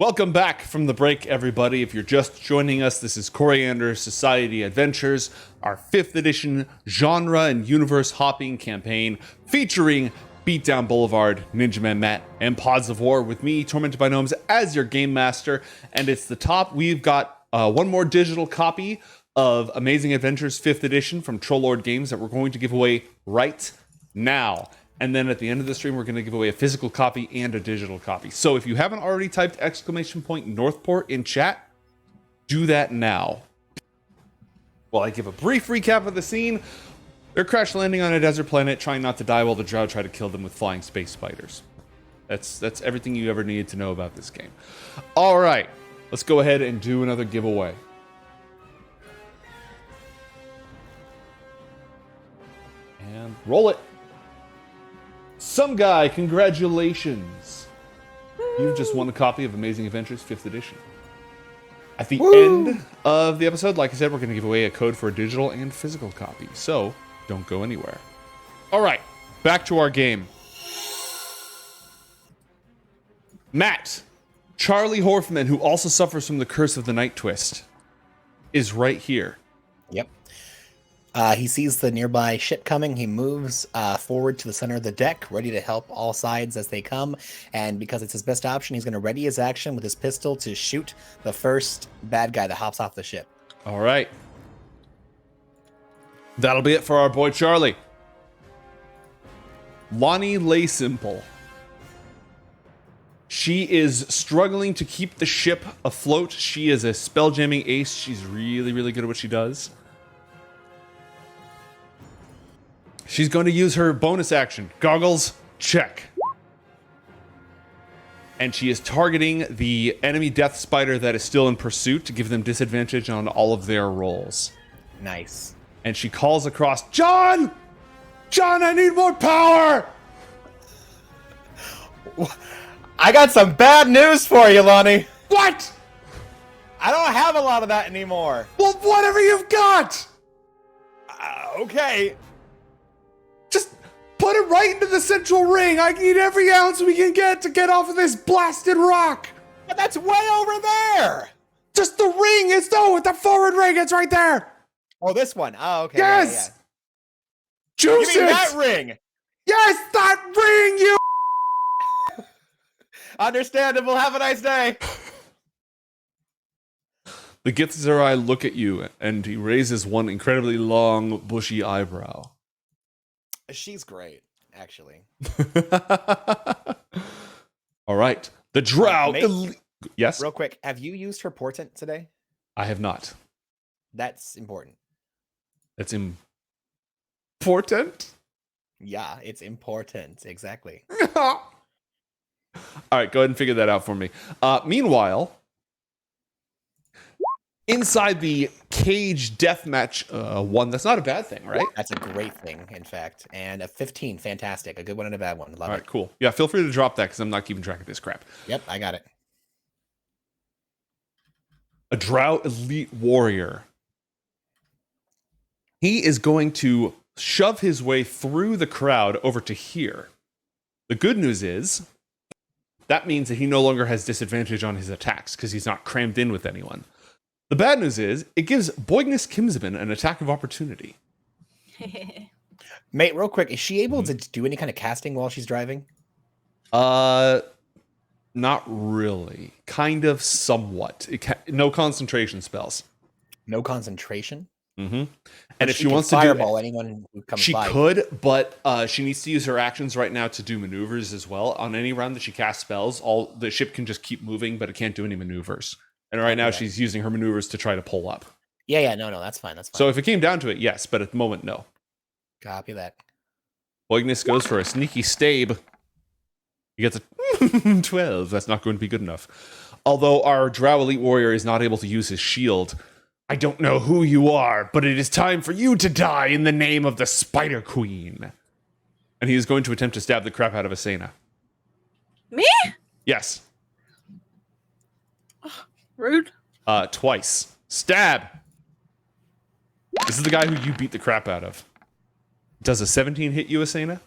Welcome back from the break, everybody. If you're just joining us, this is Coriander Society Adventures, our 5th edition genre and universe hopping campaign featuring Beatdown Boulevard, Ninja Man Matt, and Pods of War with me, Tormented by Gnomes, as your game master. And it's the top. We've got one more digital copy of Amazing Adventures 5th edition from Troll Lord Games that we're going to give away right now. And then at the end of the stream, we're going to give away a physical copy and a digital copy. So if you haven't already typed !Northport in chat, do that now. While I give a brief recap of the scene, they're crash landing on a desert planet, trying not to die while the Drow try to kill them with flying space spiders. That's everything you ever needed to know about this game. All right, let's go ahead and do another giveaway. And roll it. Some guy, congratulations. You've just won a copy of Amazing Adventures 5th edition. At the end of the episode, like I said, we're going to give away a code for a digital and physical copy. So, don't go anywhere. All right, back to our game. Matt, Charlie Horfman, who also suffers from the curse of the Night Twist, is right here. Yep. He sees the nearby ship coming. He moves forward to the center of the deck, ready to help all sides as they come. And because it's his best option, he's going to ready his action with his pistol to shoot the first bad guy that hops off the ship. All right. That'll be it for our boy Charlie. Lonnie Laysimple. She is struggling to keep the ship afloat. She is a spelljamming ace. She's really, really good at what she does. She's going to use her bonus action. Goggles, check. And she is targeting the enemy death spider that is still in pursuit to give them disadvantage on all of their rolls. Nice. And she calls across, John! John, I need more power! I got some bad news for you, Lonnie. What? I don't have a lot of that anymore. Well, whatever you've got! Okay. Just put it right into the central ring. I need every ounce we can get to get off of this blasted rock. But that's way over there. Just the ring. It's the forward ring. It's right there. Oh, this one. Oh, okay. Yes. Yeah. Juice Give me it. that ring. Yes, that ring, you. Understandable. Have a nice day. The Githzerai look at you, and he raises one incredibly long, bushy eyebrow. She's great, actually. All right. The Drow. Yes? Real quick, have you used her portent today? I have not. That's important. That's important? Yeah, it's important. Exactly. All right, go ahead and figure that out for me. Meanwhile, inside the cage deathmatch one, that's not a bad thing, right? That's a great thing, in fact. And a 15, fantastic. A good one and a bad one. Love All it. right, cool. Yeah, feel free to drop that because I'm not keeping track of this crap. Yep, I got it. A Drow elite warrior. He is going to shove his way through the crowd over to here. The good news is that means that he no longer has disadvantage on his attacks because he's not crammed in with anyone. The bad news is it gives Boignus Kinsman an attack of opportunity. Mate, real quick, is she able to do any kind of casting while she's driving? Not really. Kind of somewhat. No concentration spells. No concentration? Mm-hmm. And if she can wants to fireball anyone who comes she by. could, but she needs to use her actions right now to do maneuvers as well. On any round that she casts spells, the ship can just keep moving, but it can't do any maneuvers. And right now she's using her maneuvers to try to pull up. Yeah, no, that's fine. That's fine. So if it came down to it, yes, but at the moment, no. Copy that. Boignus goes for a sneaky stabe. He gets a 12. That's not going to be good enough. Although our Drow Elite Warrior is not able to use his shield. I don't know who you are, but it is time for you to die in the name of the Spider Queen. And he is going to attempt to stab the crap out of Asena. Me? Yes. Rude. Twice. Stab! This is the guy who you beat the crap out of. Does a 17 hit you, Asena?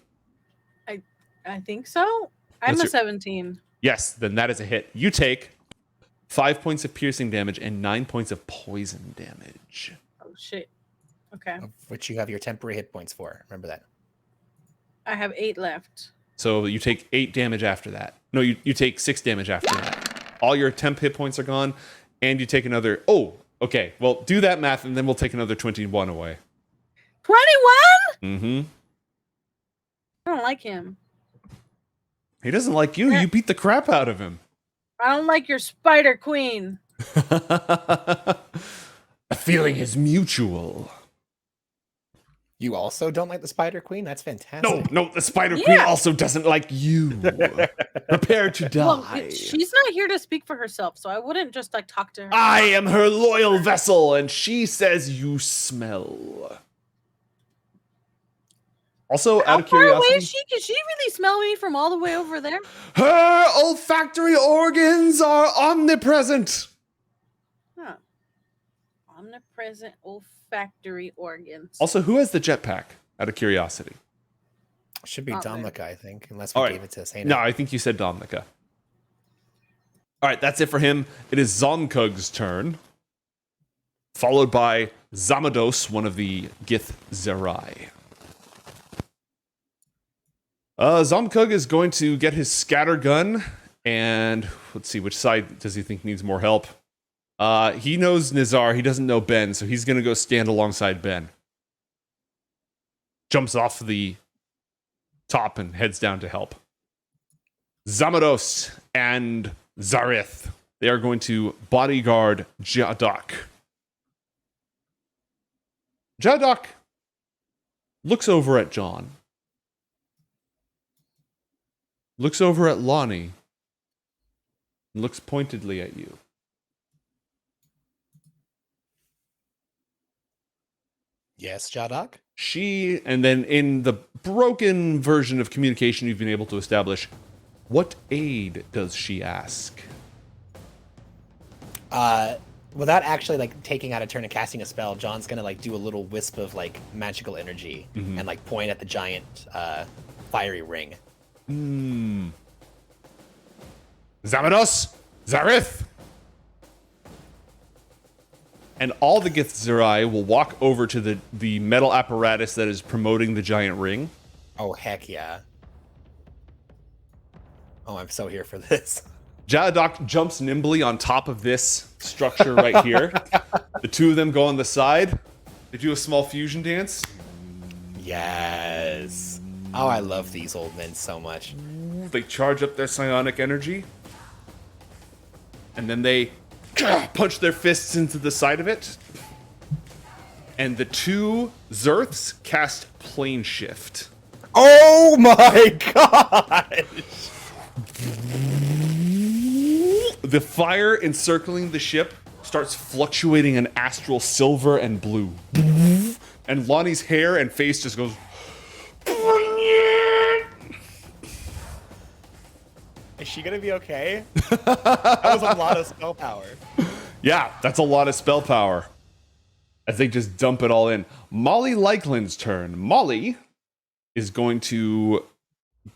I think so. I'm a 17. Yes, then that is a hit. You take 5 points of piercing damage, and 9 points of poison damage. Oh shit. Okay. Of which you have your temporary hit points for. Remember that. I have 8 left. So you take 8 damage after that. No, you take 6 damage after that. All your temp hit points are gone, and you take another... Oh, okay. Well, do that math, and then we'll take another 21 away. 21? Mm-hmm. I don't like him. He doesn't like you. You beat the crap out of him. I don't like your spider queen. A feeling is mutual. You also don't like the Spider Queen? That's fantastic. No, the Spider Queen also doesn't like you. Prepare to die. Well, she's not here to speak for herself, so I wouldn't just like talk to her. I am her loyal vessel, and she says you smell. Also, How out of far away curiosity, is she? Can she really smell me from all the way over there? her olfactory organs are omnipresent. Huh. Omnipresent olfactory organs. Also, who has the jetpack? Out of curiosity. Should be Not there. Domlika, I think, unless we All right. gave it to Saina. No, I think you said Domnica. All right, that's it for him. It is Zonkug's turn, followed by Zamados, one of the Githzerai. Zomkug is going to get his scatter gun, and let's see, which side does he think needs more help? He knows Nizar, he doesn't know Ben, so he's going to go stand alongside Ben. Jumps off the top and heads down to help. Zamados and Zarith, they are going to bodyguard Jadok. Jadok looks over at John. Looks over at Lonnie. And looks pointedly at you. Yes, Jadok? She, and then in the broken version of communication you've been able to establish, what aid does she ask? Without actually like taking out a turn and casting a spell, John's gonna like do a little wisp of like magical energy and like point at the giant fiery ring. Zamados! Zarith! And all the Githzerai will walk over to the metal apparatus that is promoting the giant ring. Oh, heck yeah. Oh, I'm so here for this. Jadok jumps nimbly on top of this structure right here. The two of them go on the side. They do a small fusion dance. Yes. Oh, I love these old men so much. They charge up their psionic energy. And then they punch their fists into the side of it. And the two Zerths cast plane shift. Oh my god! The fire encircling the ship starts fluctuating in astral silver and blue. And Lonnie's hair and face just goes... Is she gonna be okay? That was a lot of spell power. Yeah, that's a lot of spell power. As they just dump it all in. Molly Lakeland's turn. Molly is going to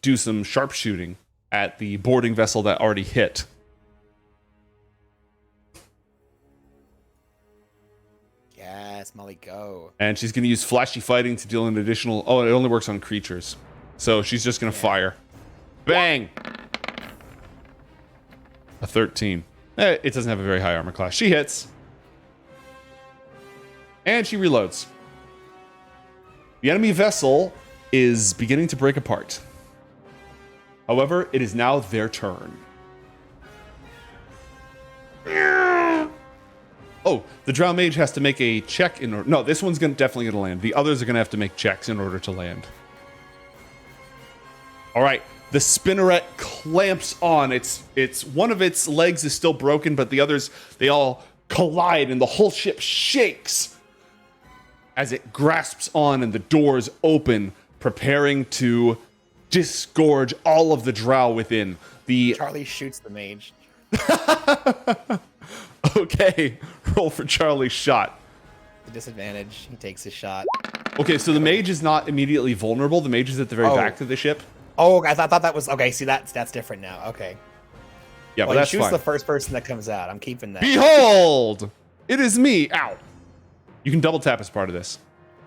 do some sharpshooting at the boarding vessel that already hit. Yes, Molly, go. And she's going to use flashy fighting to deal an additional... Oh, it only works on creatures. So she's just going to fire. Bang! A 13. It doesn't have a very high armor class. She hits. And she reloads. The enemy vessel is beginning to break apart. However, it is now their turn. Oh, the Drow Mage has to make a check in order... No, this one's definitely going to land. The others are going to have to make checks in order to land. All right. The spinneret clamps on. It's one of its legs is still broken, but the others, they all collide and the whole ship shakes as it grasps on and the doors open, preparing to disgorge all of the drow within. Charlie shoots the mage. Okay, roll for Charlie's shot. The disadvantage. He takes his shot. Okay, so the mage is not immediately vulnerable. The mage is at the very back of the ship. Oh, I thought that was okay. See, that's different now. Okay. Yeah, Well, but that's he shoots fine. the first person that comes out. I'm keeping that. Behold! It is me. Ow. You can double tap as part of this.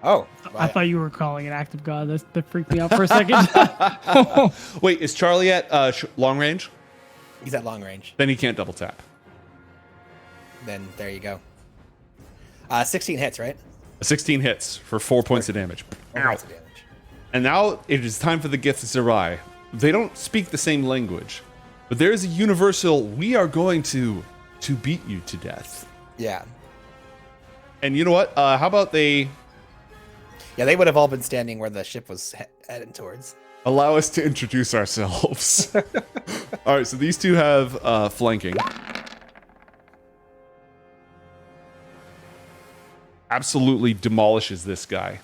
Oh, I thought you were calling an act of God. That freaked me out for a second. Wait, is Charlie at long range? he's at long range. Then he can't double tap. Then there you go. 16 hits, right? 16 hits for 4 points of damage. Four Ow. points of damage. And now it is time for the Githzerai. They don't speak the same language, but there is a universal, we are going to beat you to death. Yeah. And you know what? How about they Yeah, they would have all been standing where the ship was heading towards. allow us to introduce ourselves? All right, so these two have flanking. Absolutely demolishes this guy.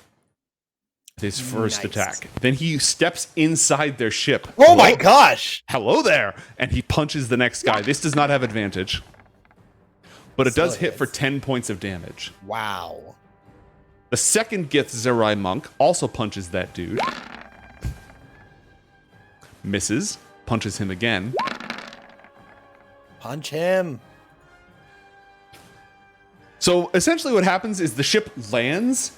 His first Nice. attack. Then he steps inside their ship. Oh my gosh! Hello there! And he punches the next guy. This does not have advantage. But it does Still hit for hits. 10 points of damage. Wow. The second Githzerai monk also punches that dude. Misses. Punches him again. Punch him. So essentially what happens is the ship lands,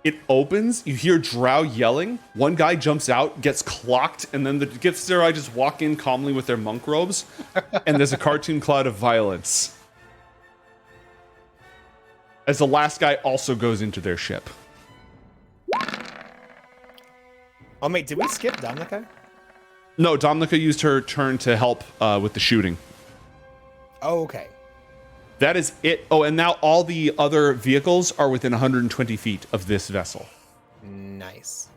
it opens, you hear Drow yelling, one guy jumps out, gets clocked, and then the Githzerai just walk in calmly with their monk robes, and there's a cartoon cloud of violence. As the last guy also goes into their ship. Oh wait, did we skip Dominica? No, Domnica used her turn to help with the shooting. Oh, okay. That is it. Oh, and now all the other vehicles are within 120 feet of this vessel. Nice.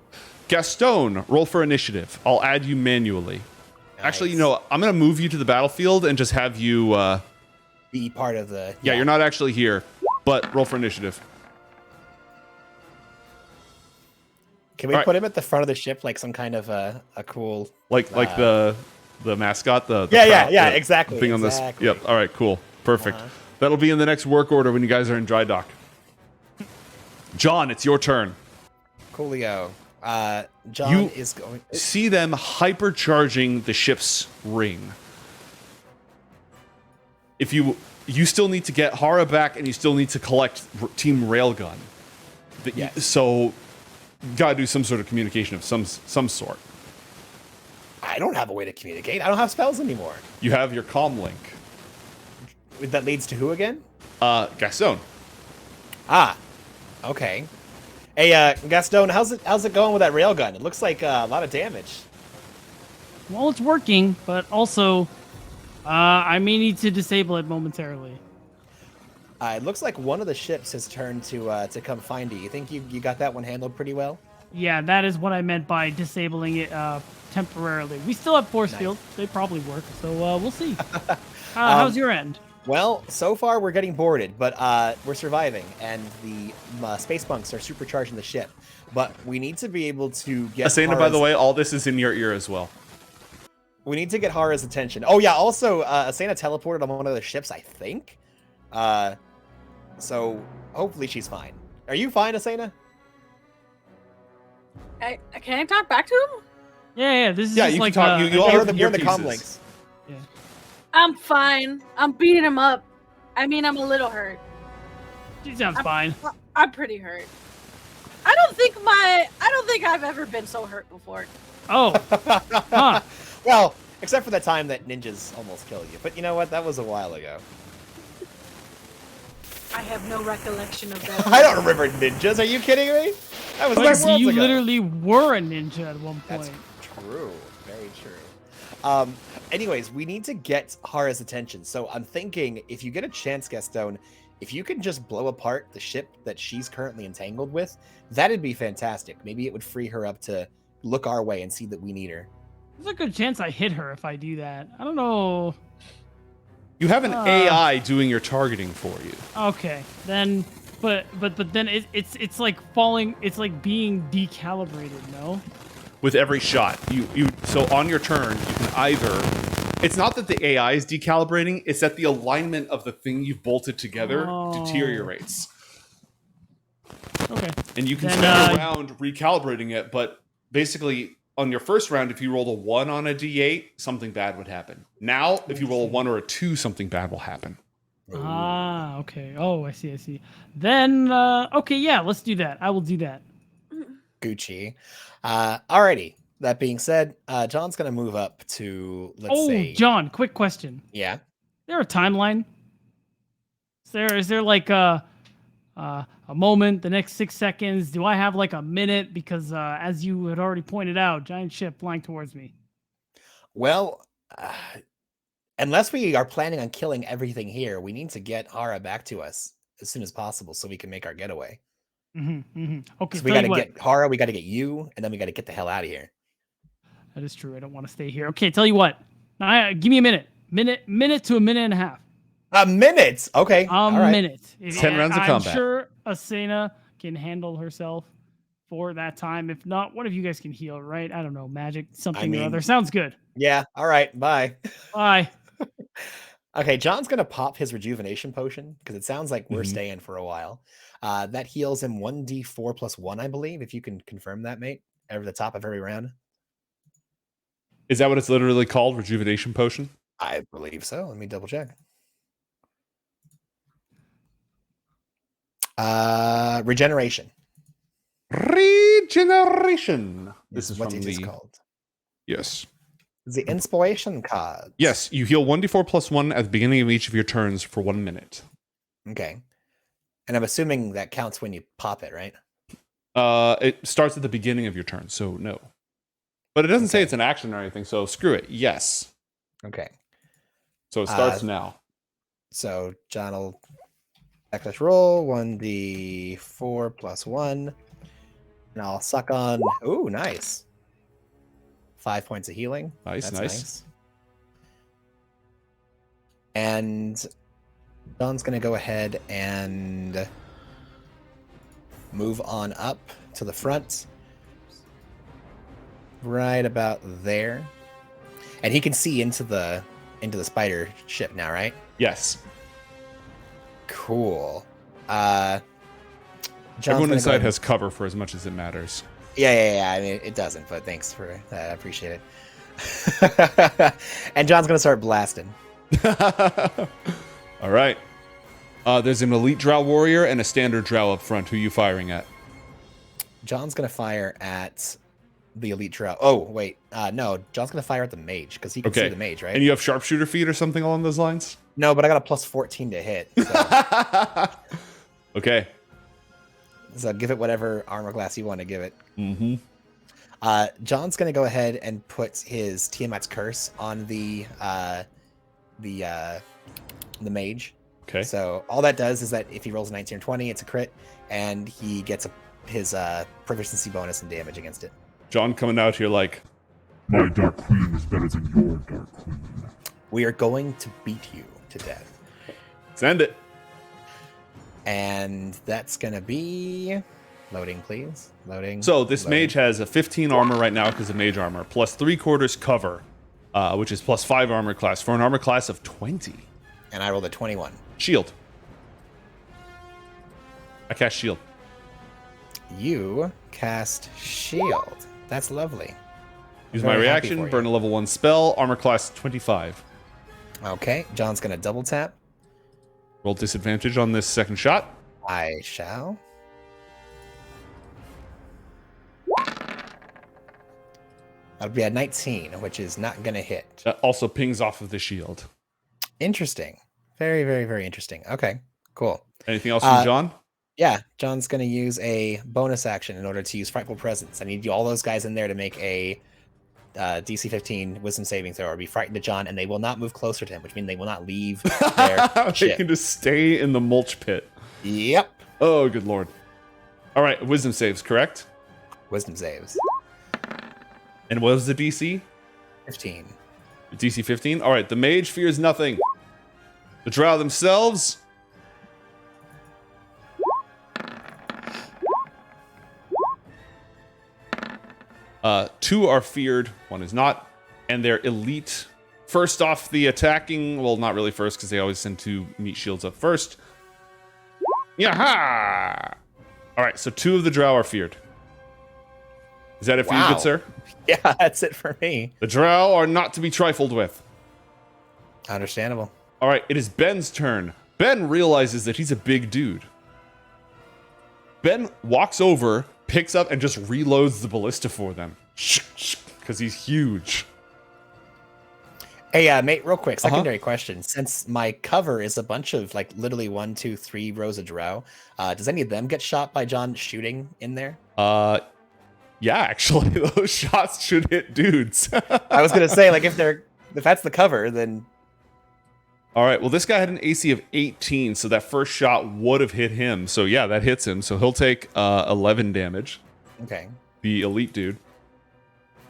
Gastone, roll for initiative. I'll add you manually. Actually, you Nice. know what? I'm going to move you to the battlefield and just have you... Be part of the... yeah, you're not actually here, but roll for initiative. Can we All right. put him at the front of the ship like some kind of a cool... Like the mascot, the Yeah, exactly. thing on this. Exactly. Yep. All right, cool. Perfect. Uh-huh. That'll be in the next work order when you guys are in dry dock. John, it's your turn. Coolio. John You- is going... See them hypercharging the ship's ring. If you still need to get Hara back, and you still need to collect Team Railgun. Yes. So, gotta do some sort of communication of some sort. I don't have a way to communicate. I don't have spells anymore. You have your comm link. That leads to who again? Gastone. Ah, okay. Hey, Gastone, how's it going with that railgun? It looks like a lot of damage. Well, it's working, but also, I may need to disable it momentarily. It looks like one of the ships has turned to come find you. You think you got that one handled pretty well? Yeah, that is what I meant by disabling it temporarily. We still have force Nice. fields. They probably work, so we'll see. How's your end? Well, so far we're getting boarded, but we're surviving, and the space monks are supercharging the ship. But we need to be able to get Asena, by the Hara's- way, all this is in your ear as well. We need to get Hara's attention. Oh yeah, also Asena teleported on one of the ships, I think. So hopefully she's fine. Are you fine, Asena? Can I talk back to him? Yeah, this is Yeah, just you like can talk. You all You're have in the comm earpieces. links. I'm fine. I'm beating him up. I mean, I'm a little hurt. She sounds fine. I'm pretty hurt. I don't think I've ever been so hurt before. Oh, huh. Well, except for that time that ninjas almost killed you. But you know what? That was a while ago. I have no recollection of that. I don't remember ninjas. Are you kidding me? That was Bugsy, worlds you ago. literally were a ninja at one That's point. true. Very true. Anyways, we need to get Hara's attention. So I'm thinking, if you get a chance, Gastone, if you can just blow apart the ship that she's currently entangled with, that'd be fantastic. Maybe it would free her up to look our way and see that we need her. There's a good chance I hit her if I do that. I don't know. You have an AI doing your targeting for you. Okay, then, but then it's like falling. It's like being decalibrated. No. With every shot, so on your turn, you can either. It's not that the AI is decalibrating; it's that the alignment of the thing you've bolted together deteriorates, Okay. and you can Then, spend a round recalibrating it. But basically, on your first round, if you rolled a 1 on a d8, something bad would happen. Now, if you roll a 1 or a 2, something bad will happen. Ah, okay. Oh, I see. Then, okay, yeah, let's do that. I will do that. Gucci. Alrighty. That being said, John's gonna move up to let's say. John, quick question. Yeah. Is there a timeline? Is there like a moment, the next 6 seconds? Do I have like a minute? Because as you had already pointed out, giant ship flying towards me. Well, unless we are planning on killing everything here, we need to get Hara back to us as soon as possible so we can make our getaway. Okay, So we got to get Hara, we got to get you, and then we got to get the hell out of here. That is true. I don't want to stay here. Okay, tell you what. Give me a minute. Minute to a minute and a half. A minute? Okay. A minute. 10 rounds of combat. I'm sure Asena can handle herself for that time. If not, one of you guys can heal, right? I don't know. Magic, something or other. Sounds good. Yeah. All right. Bye. Bye. Okay, John's going to pop his rejuvenation potion because it sounds like we're staying for a while. That heals him 1d4 plus 1, I believe, if you can confirm that, mate, over the top of every round. Is that what it's literally called? Rejuvenation potion? I believe so. Let me double check. Regeneration. Regeneration. This is what from it is called. Yes. The inspiration card. Yes, you heal 1d4 plus 1 at the beginning of each of your turns for 1 minute. Okay. And I'm assuming that counts when you pop it, right? It starts at the beginning of your turn, so no. But it doesn't say it's an action or anything, so screw it. Yes. Okay. So it starts now. So John will backslash roll 1d4 plus 1. And I'll suck on. Ooh, nice. 5 points of healing. Nice. And John's going to go ahead and move on up to the front. Right about there. And he can see into the spider ship now, right? Yes. Cool. Everyone inside has cover for as much as it matters. Yeah. I mean, it doesn't, but thanks for that. I appreciate it. And John's going to start blasting. All right. There's an elite Drow warrior and a standard Drow up front. Who are you firing at? John's going to fire at the elite Drow. Oh, wait. No, John's going to fire at the mage because he can see the mage, right? And you have sharpshooter feet or something along those lines? No, but I got a plus 14 to hit. So. Okay. So give it whatever armor class you want to give it. Mm-hmm. John's going to go ahead and put his Tiamat's curse on the mage. Okay. So all that does is that if he rolls a 19 or 20, it's a crit, and he gets his proficiency bonus and damage against it. John coming out here like, my Dark Queen is better than your Dark Queen. We are going to beat you to death. Send it. And that's going to be... Loading, please. Loading. So this mage has a 15 armor right now because of mage armor, plus 3/4 cover, which is plus 5 armor class, for an armor class of 20. And I rolled a 21. Shield. I cast shield. You cast shield. That's lovely. Use my reaction, burn a level 1 spell, armor class 25. Okay, John's going to double tap. Roll disadvantage on this second shot. I shall. That'll be a 19, which is not going to hit. That also pings off of the shield. Interesting. Very, very, very interesting. Okay, cool. Anything else from John? Yeah, John's going to use a bonus action in order to use Frightful Presence. I need all those guys in there to make a DC 15 Wisdom saving throw or be frightened of John, and they will not move closer to him, which means they will not leave their They ship. can just stay in the mulch pit. Yep. Oh, good lord. All right, wisdom saves, correct? Wisdom saves. And what was the DC? 15. DC 15? All right, the mage fears nothing. The Drow themselves... two are feared, one is not, and they're elite. First off, the attacking, well, not really first, because they always send 2 meat shields up first. Yaha! All right, so 2 of the Drow are feared. Is that it for you, Wow. good sir? Yeah, that's it for me. The Drow are not to be trifled with. Understandable. All right, it is Ben's turn. Ben realizes that he's a big dude. Ben walks over, picks up, and just reloads the ballista for them. Because he's huge. Hey, mate, real quick, secondary question. Since my cover is a bunch of, like, literally 1, 2, 3 rows of Drow, does any of them get shot by John shooting in there? Yeah, actually, those shots should hit dudes. I was going to say, like, if that's the cover, then... All right, well, this guy had an AC of 18, so that first shot would have hit him. So, yeah, that hits him. So he'll take 11 damage. Okay. The elite dude.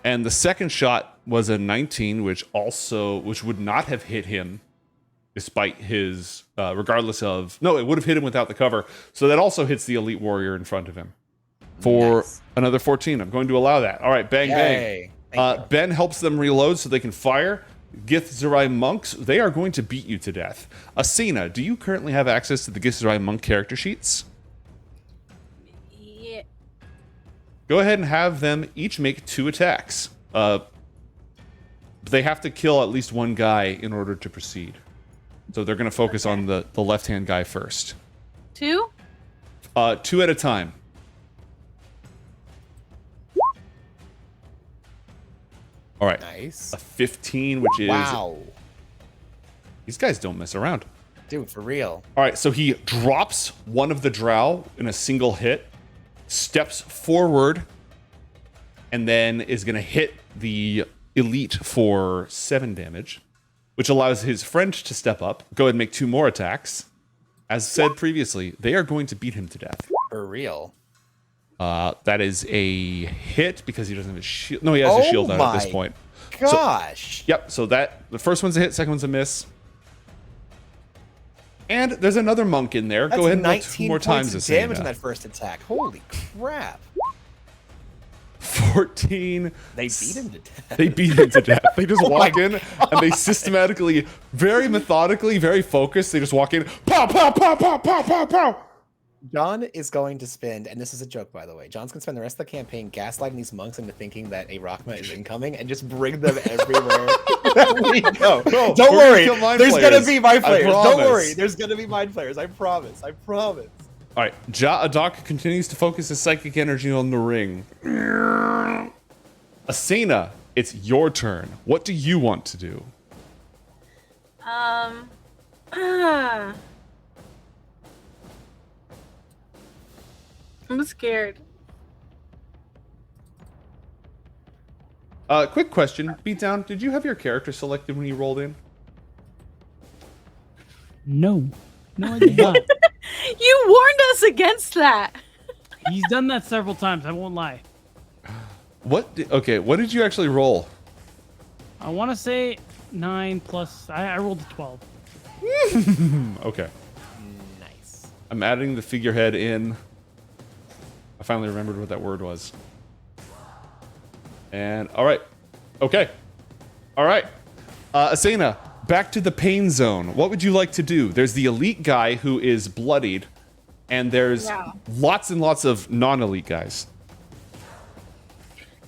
And the second shot was a 19, which would not have hit him, despite his, regardless of, no, it would have hit him without the cover. So that also hits the elite warrior in front of him for another 14. I'm going to allow that. All right, bang, Yay. bang. Ben helps them reload so they can fire. Githzerai monks, they are going to beat you to death. Asina, do you currently have access to the Githzerai monk character sheets? Yeah. Go ahead and have them each make 2 attacks. They have to kill at least one guy in order to proceed. So they're going to focus on the left-hand guy first. 2? 2 at a time. All right. Nice. A 15, which is... Wow. These guys don't mess around. Dude, for real. All right, so he drops one of the Drow in a single hit, steps forward, and then is going to hit the elite for 7 damage, which allows his friend to step up. Go ahead and make 2 more attacks. As said previously, they are going to beat him to death. For real. That is a hit because he doesn't have a shield. No, he has a shield out at this point. Gosh. Yep, so the first one's a hit, second one's a miss. And there's another monk in there. That's Go ahead and roll 2 19 more times. points of damage in that first attack. Holy crap. 14. They beat him to death. They beat him to death. They just Oh walk my in and they systematically, very methodically, very focused, they just walk in. Pow, pow, pow, pow, pow, pow, pow. John is going to spend, and this is a joke, by the way, John's going to spend the rest of the campaign gaslighting these monks into thinking that a Rockma is incoming and just bring them everywhere that we go. No, Don't we're worry. gonna kill mind There's going players. to be mind I players. Don't promise. worry. There's going to be mind players. I promise. I promise. All right, Adok continues to focus his psychic energy on the ring. Asena, it's your turn. What do you want to do? I'm scared. Quick question. Beatdown, did you have your character selected when you rolled in? No. No, I did not. You warned us against that. He's done that several times. I won't lie. What did you actually roll? I want to say 9 plus. I rolled a 12. Okay. Nice. I'm adding the figurehead in. I finally remembered what that word was. And, all right. Okay. All right. Asena, back to the pain zone. What would you like to do? There's the elite guy who is bloodied, and there's lots and lots of non-elite guys.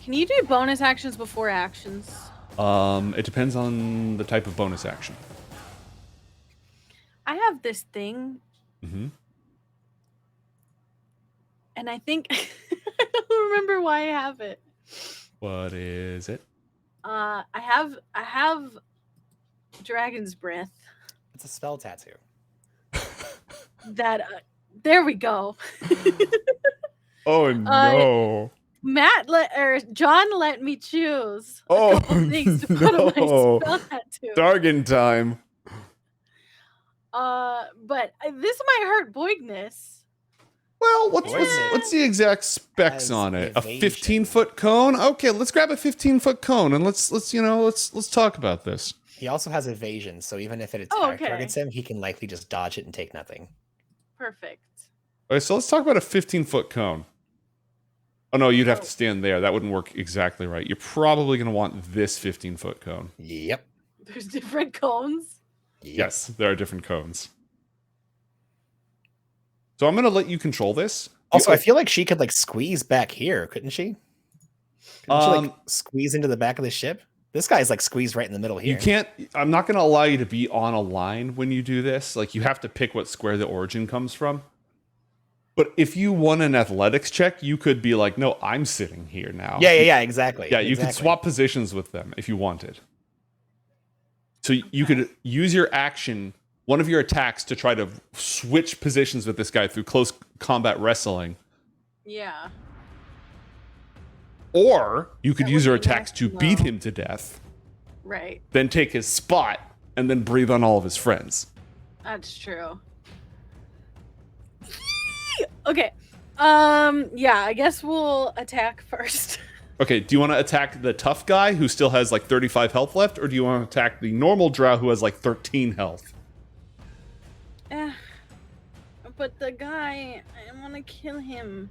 Can you do bonus actions before actions? It depends on the type of bonus action. I have this thing, Mm-hmm. and I think I don't remember why I have it. What is it? I have Dragon's Breath. It's a spell tattoo. That there we go. Oh no! John let me choose. Oh a couple things to put on no! my spell tattoo. Dargan time. But this might hurt Boigness. Well, what's the exact specs As on it? A evasion. 15-foot cone? Okay, let's grab a 15-foot cone and let's talk about this. He also has evasion, so even if it targets him, he can likely just dodge it and take nothing. Perfect. Okay, so let's talk about a 15-foot cone. Oh no, you'd have to stand there. That wouldn't work exactly right. You're probably going to want this 15-foot cone. Yep. There's different cones. Yes, there are different cones. So I'm going to let you control this. Also, I feel like she could like squeeze back here, couldn't she? Don't you like squeeze into the back of the ship? This guy's like squeezed right in the middle here. You can't. I'm not going to allow you to be on a line when you do this. Like, you have to pick what square the origin comes from. But if you won an athletics check, you could be like, no, I'm sitting here now. Yeah, exactly. Yeah, you could swap positions with them if you wanted. So you could use your action, one of your attacks, to try to switch positions with this guy through close combat wrestling. Yeah. Or you could That use would your be attacks to nice. beat him to death, Right. then take his spot, and then breathe on all of his friends. That's true. Okay. Yeah, I guess we'll attack first. Okay, do you want to attack the tough guy who still has like 35 health left, or do you want to attack the normal drow who has like 13 health? But the guy, I want to kill him.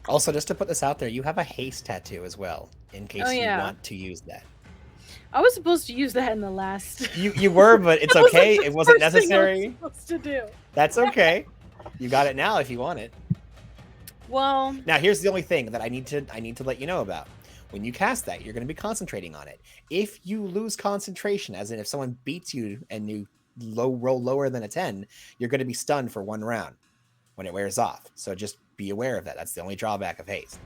Also, just to put this out there, you have a haste tattoo as well, in case you want to use that. I was supposed to use that in the last. You were, but it's That was, okay. like, the It wasn't first thing I was necessary. supposed to do. That's okay. You got it now if you want it. Well, Now, here's the only thing that I need to let you know about. When you cast that, you're going to be concentrating on it. If you lose concentration, as in if someone beats you and you roll lower than a 10, you're going to be stunned for 1 round when it wears off. So just be aware of that. That's the only drawback of haste.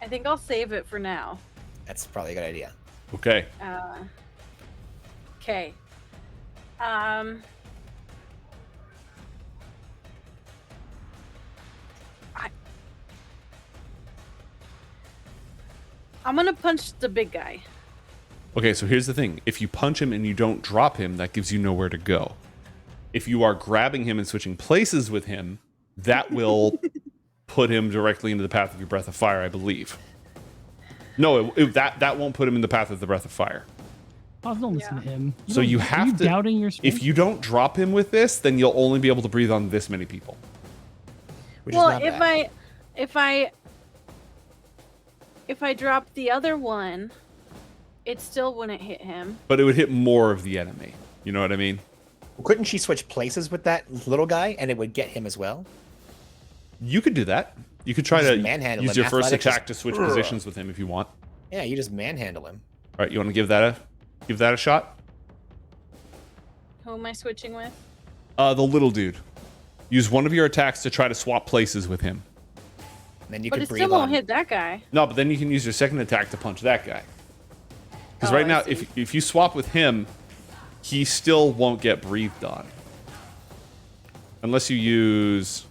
I think I'll save it for now. That's probably a good idea. Okay. Okay. I'm gonna punch the big guy. Okay, so here's the thing. If you punch him and you don't drop him, that gives you nowhere to go. If you are grabbing him and switching places with him, that will put him directly into the path of your breath of fire, I believe. No, that won't put him in the path of the breath of fire. Oh, don't listen to him. So you have to. Doubting your strength? If you don't drop him with this, then you'll only be able to breathe on this many people. Which Well, is not bad. if I drop the other one, it still wouldn't hit him. But it would hit more of the enemy. You know what I mean? Couldn't she switch places with that little guy and it would get him as well? You could do that. You could try Just to manhandle use him. your first Athletics attack to is- switch positions with him if you want. Yeah, you just manhandle him. All right, you want to give that a shot? Who am I switching with? The little dude. Use one of your attacks to try to swap places with him. And then you But could it breathe still won't on. hit that guy. No, but then you can use your second attack to punch that guy. Because Oh, right I now, see. if you swap with him, he still won't get breathed on. Unless you use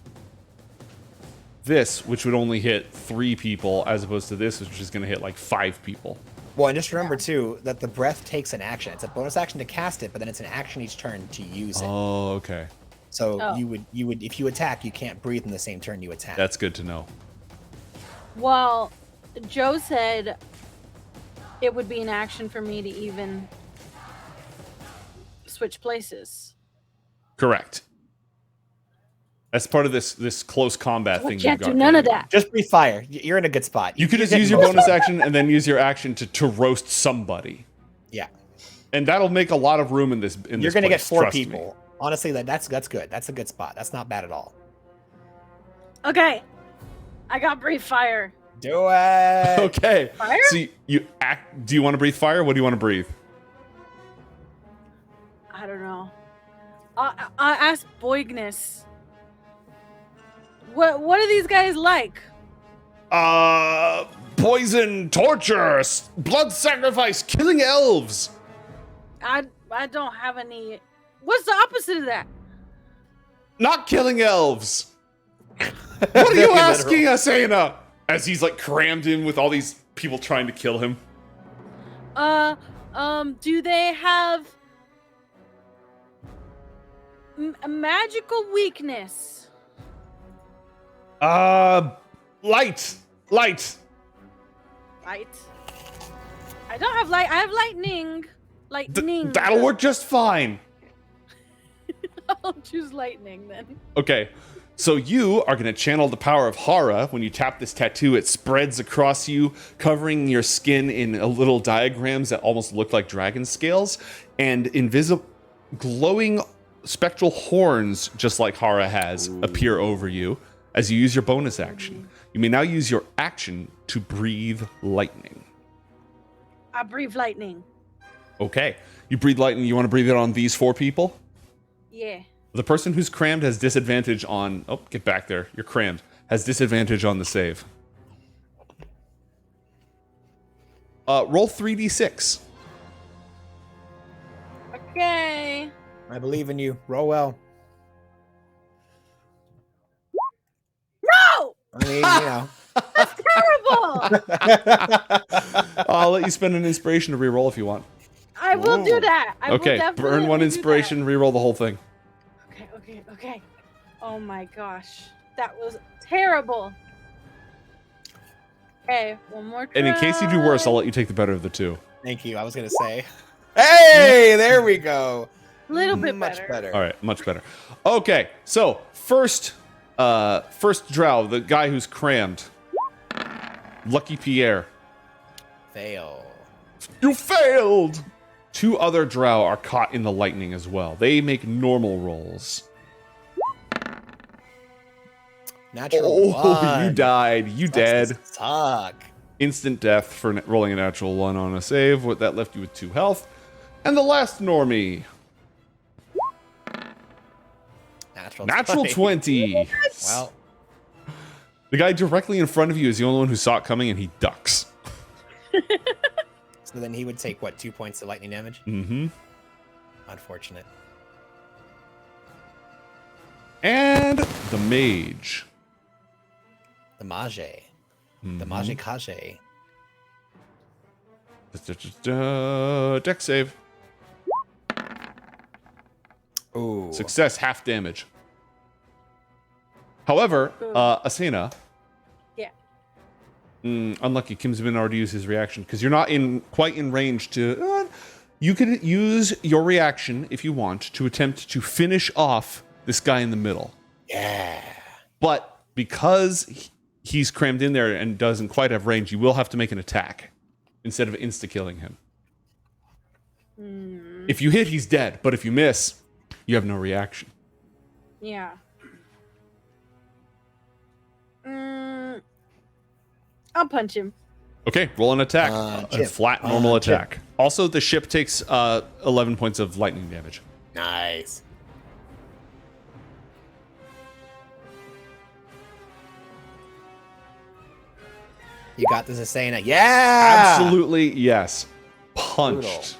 this, which would only hit 3 people, as opposed to this, which is going to hit like 5 people. Well, and just remember too that the breath takes an action. It's a bonus action to cast it, but then it's an action each turn to use it. Oh, okay. So Oh. you would if you attack, you can't breathe in the same turn you attack. That's good to know. Well, Joe said it would be an action for me to even switch places. Correct. That's part of this close combat I thing. can't you've do got none of going. that. Just breathe fire. You're in a good spot. You could just You're use getting your most bonus of it. action and then use your action to roast somebody. Yeah, And that'll make a lot of room in this. you're gonna get place, 4 trust me. people. Honestly, that's good. That's a good spot. That's not bad at all. Okay. I got breathe fire. Do it. Okay. Fire? So you act. Do you want to breathe fire? What do you want to breathe? I don't know. I asked Boigness. What are these guys like? Poison, torture, blood sacrifice, killing elves. I don't have any. What's the opposite of that? Not killing elves. What are you asking, Asena? As he's like crammed in with all these people trying to kill him. Do they have a magical weakness? Light. Light. I don't have light. I have lightning. Lightning. That'll work just fine. I'll choose lightning then. Okay, so you are going to channel the power of Hara. When you tap this tattoo, it spreads across you, covering your skin in little diagrams that almost look like dragon scales, and invisible, glowing spectral horns, just like Hara has, appear over you as you use your bonus action. You may now use your action to breathe lightning. I breathe lightning. Okay. You breathe lightning. You want to breathe it on these 4 people? Yeah. The person who's crammed has disadvantage on... Oh, get back there. You're crammed. Has disadvantage on the save. Roll 3d6. Okay. I believe in you. Roll well. No! I mean, you know. That's terrible. I'll let you spend an inspiration to reroll if you want. I will do that. I will Okay, burn definitely 1 do inspiration, reroll the whole thing. that. Okay. Oh my gosh. That was terrible. Okay, one more try. And in case you do worse, I'll let you take the better of the 2. Thank you. I was going to say. Hey, there we go. A little bit Much better. better. All right, much better. Okay, so first Drow, the guy who's crammed. Lucky Pierre. Fail. You failed! 2 other Drow are caught in the lightning as well. They make normal rolls. Natural one. You died. You dead. That's suck. Instant death for rolling a natural 1 on a save. What that left you with 2 health. And the last normie. Natural 20. Well, The guy directly in front of you is the only one who saw it coming, and he ducks. so then he would take, what, 2 points of lightning damage? Mm-hmm. Unfortunate. And the mage. The Mage. The Mhm. Mage Kage. Deck save. Ooh. Success, half damage. However, Asena. Yeah. Unlucky. Kim's been already used his reaction because you're not quite in range to. You could use your reaction if you want to attempt to finish off this guy in the middle. Yeah. But because he's crammed in there and doesn't quite have range, you will have to make an attack instead of insta-killing him. If you hit, he's dead. But if you miss, you have no reaction. Yeah. I'll punch him. Okay, roll an attack. A Chip. flat, normal Chip. attack. Also, the ship takes 11 points of lightning damage. Nice. You got this, Asena. Yeah! Absolutely, yes. Punched.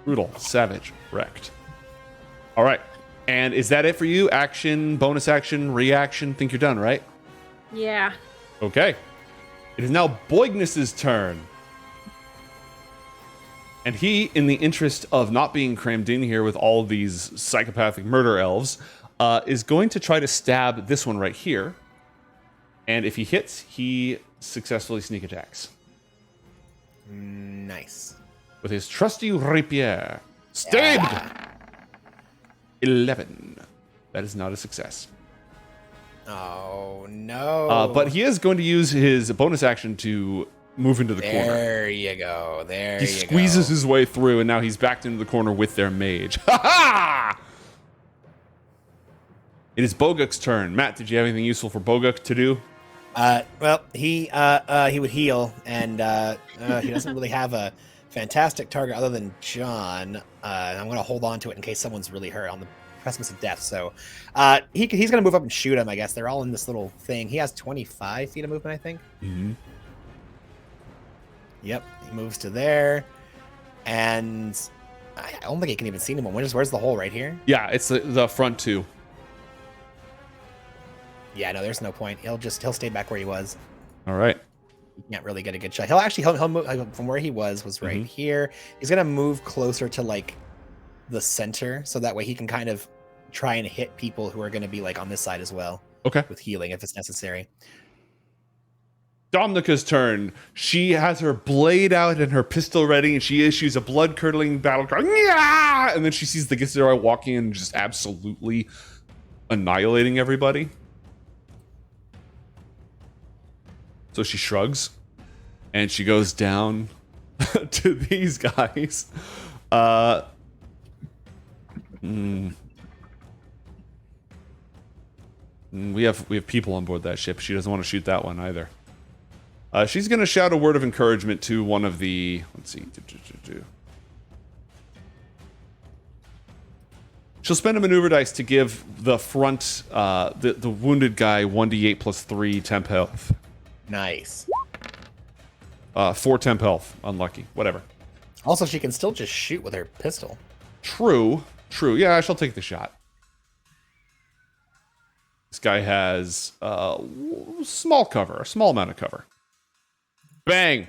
Brutal. Savage. Wrecked. All right. And is that it for you? Action, bonus action, reaction? Think you're done, right? Yeah. Okay. It is now Boignus's turn. And he, in the interest of not being crammed in here with all of these psychopathic murder elves, is going to try to stab this one right here. And if he hits, he successfully sneak attacks. Nice. With his trusty rapier. Stabbed! Yeah. 11. That is not a success. Oh, no. But he is going to use his bonus action to move into the corner. There you go. There He you go. squeezes his way through, and now he's backed into the corner with their mage. Ha ha! It is Boguk's turn. Matt, did you have anything useful for Boguk to do? Well, he would heal, and he doesn't really have a fantastic target other than John. I'm going to hold on to it in case someone's really hurt on the precipice of death. So he's going to move up and shoot him, I guess. They're all in this little thing. He has 25 feet of movement, I think. Mm-hmm. Yep, he moves to there. And I don't think he can even see anyone. Where's the hole? Right here? Yeah, it's the front two. Yeah, no, there's no point. He'll stay back where he was. All right. He can't really get a good shot. He'll move from where he was right here. He's gonna move closer to like the center, so that way he can kind of try and hit people who are gonna be like on this side as well. Okay. With healing if it's necessary. Domnika's turn. She has her blade out and her pistol ready, and she issues a blood-curdling battle cry. Yeah! And then she sees the Githzerai walking in and just absolutely annihilating everybody. So she shrugs, and she goes down to these guys. We have people on board that ship. She doesn't want to shoot that one either. She's going to shout a word of encouragement to one of the... Let's see. She'll spend a maneuver dice to give the front, the wounded guy 1d8 plus 3 temp health. Nice. 4 temp health. Unlucky. Whatever. Also, she can still just shoot with her pistol. True. Yeah, I shall take the shot. This guy has small cover, a small amount of cover. Bang!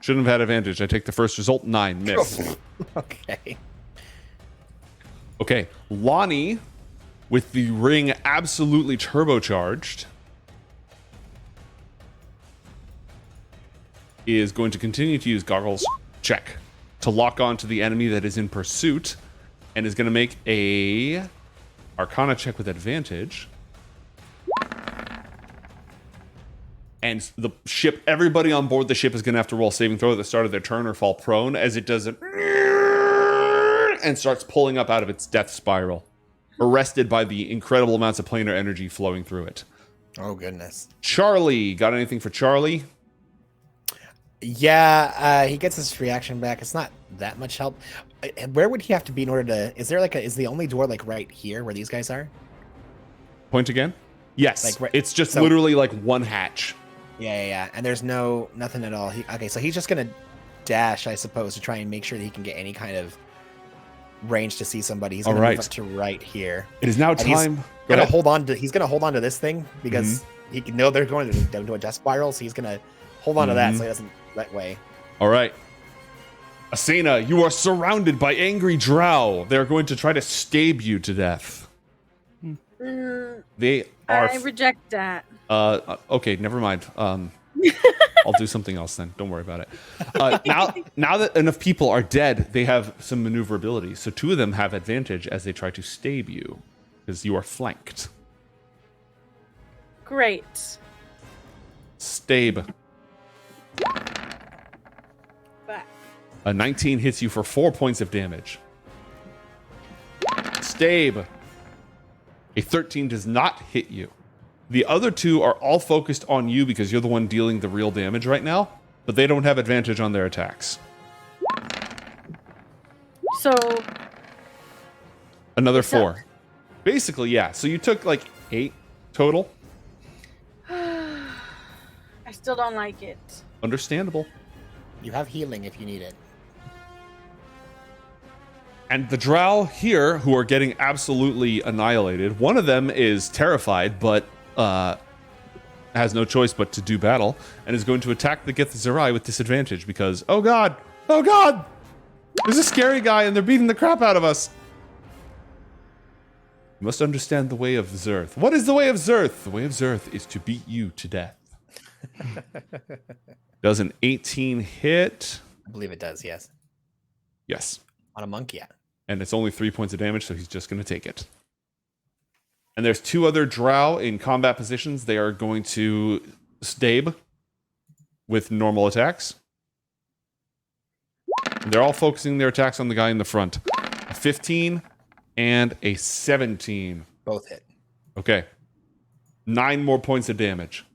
Shouldn't have had advantage. I take the first result. 9. Miss. Okay. Okay. Lonnie, with the ring absolutely turbocharged, is going to continue to use goggles check to lock on to the enemy that is in pursuit, and is going to make a Arcana check with advantage. And the ship, everybody on board the ship is going to have to roll saving throw at the start of their turn or fall prone as it does it and starts pulling up out of its death spiral, arrested by the incredible amounts of planar energy flowing through it. Oh, goodness. Charlie, got anything for Charlie? Yeah, he gets his reaction back. It's not that much help. Where would he have to be in order to... Is there like is the only door like right here where these guys are? Point again? Yes. Like, right, it's just so, literally like one hatch. Yeah. And there's nothing at all. Okay, so he's just going to dash, I suppose, to try and make sure that he can get any kind of range to see somebody. He's going to move up to right here. It is now time. He's going to hold on to this thing because he can know they're going to a death spiral, so he's going to hold on to that so he doesn't that way. All right. Asena, you are surrounded by angry Drow. They're going to try to stab you to death. They are... I reject that. Okay, never mind. I'll do something else then. Don't worry about it. Now that enough people are dead, they have some maneuverability. So 2 of them have advantage as they try to stab you because you are flanked. Great. Stab. Back. A 19 hits you for 4 points of damage. Stab. A 13 does not hit you. The other 2 are all focused on you because you're the one dealing the real damage right now, but they don't have advantage on their attacks. So... Another 4. Basically, yeah. So you took like 8 total. I still don't like it. Understandable. You have healing if you need it. And the Drow here, who are getting absolutely annihilated, one of them is terrified, but has no choice but to do battle, and is going to attack the Githzerai with disadvantage because, oh god, there's a scary guy and they're beating the crap out of us. You must understand the way of Zerth. What is the way of Zerth? The way of Zerth is to beat you to death. Does an 18 hit? I believe it does, yes. Yes. On a monk, yeah. And it's only 3 points of damage, so he's just going to take it. And there's 2 other Drow in combat positions. They are going to stab with normal attacks. And they're all focusing their attacks on the guy in the front. A 15 and a 17. Both hit. Okay. 9 more points of damage.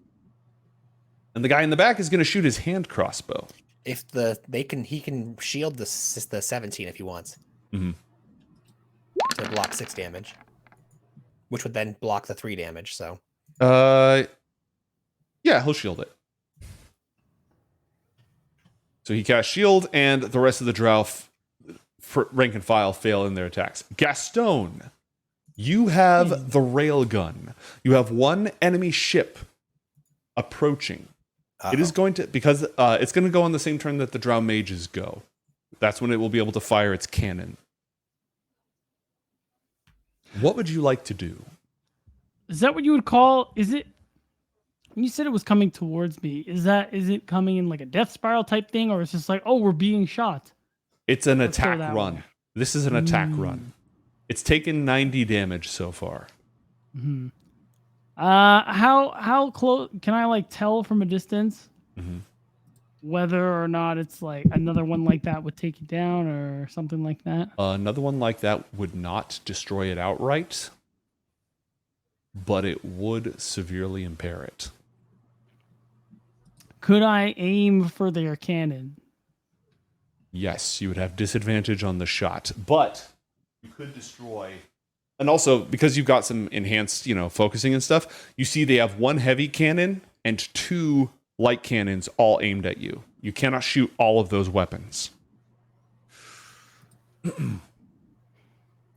And the guy in the back is going to shoot his hand crossbow. If he can shield the 17 if he wants. Mm-hmm. To block 6 damage. Which would then block the 3 damage, so. Yeah, he'll shield it. So he casts shield, and the rest of the Drow rank and file fail in their attacks. Gastone, you have the railgun. You have one enemy ship approaching. It is going to, because it's going to go on the same turn that the Drow mages go. That's when it will be able to fire its cannon. What would you like to do? Is that what you would call? Is it? When you said it was coming towards me, is it coming in like a death spiral type thing, or is it just like, oh, we're being shot? It's an Let's go attack that run. way. This is an attack run. It's taken 90 damage so far. Mm-hmm. How close can I like tell from a distance whether or not it's like another one like that would take you down or something like that? Another one like that would not destroy it outright. but it would severely impair it. Could I aim for their cannon? Yes, you would have disadvantage on the shot, but you could destroy. And also, because you've got some enhanced, focusing and stuff, you see they have one heavy cannon and 2 light cannons all aimed at you. You cannot shoot all of those weapons.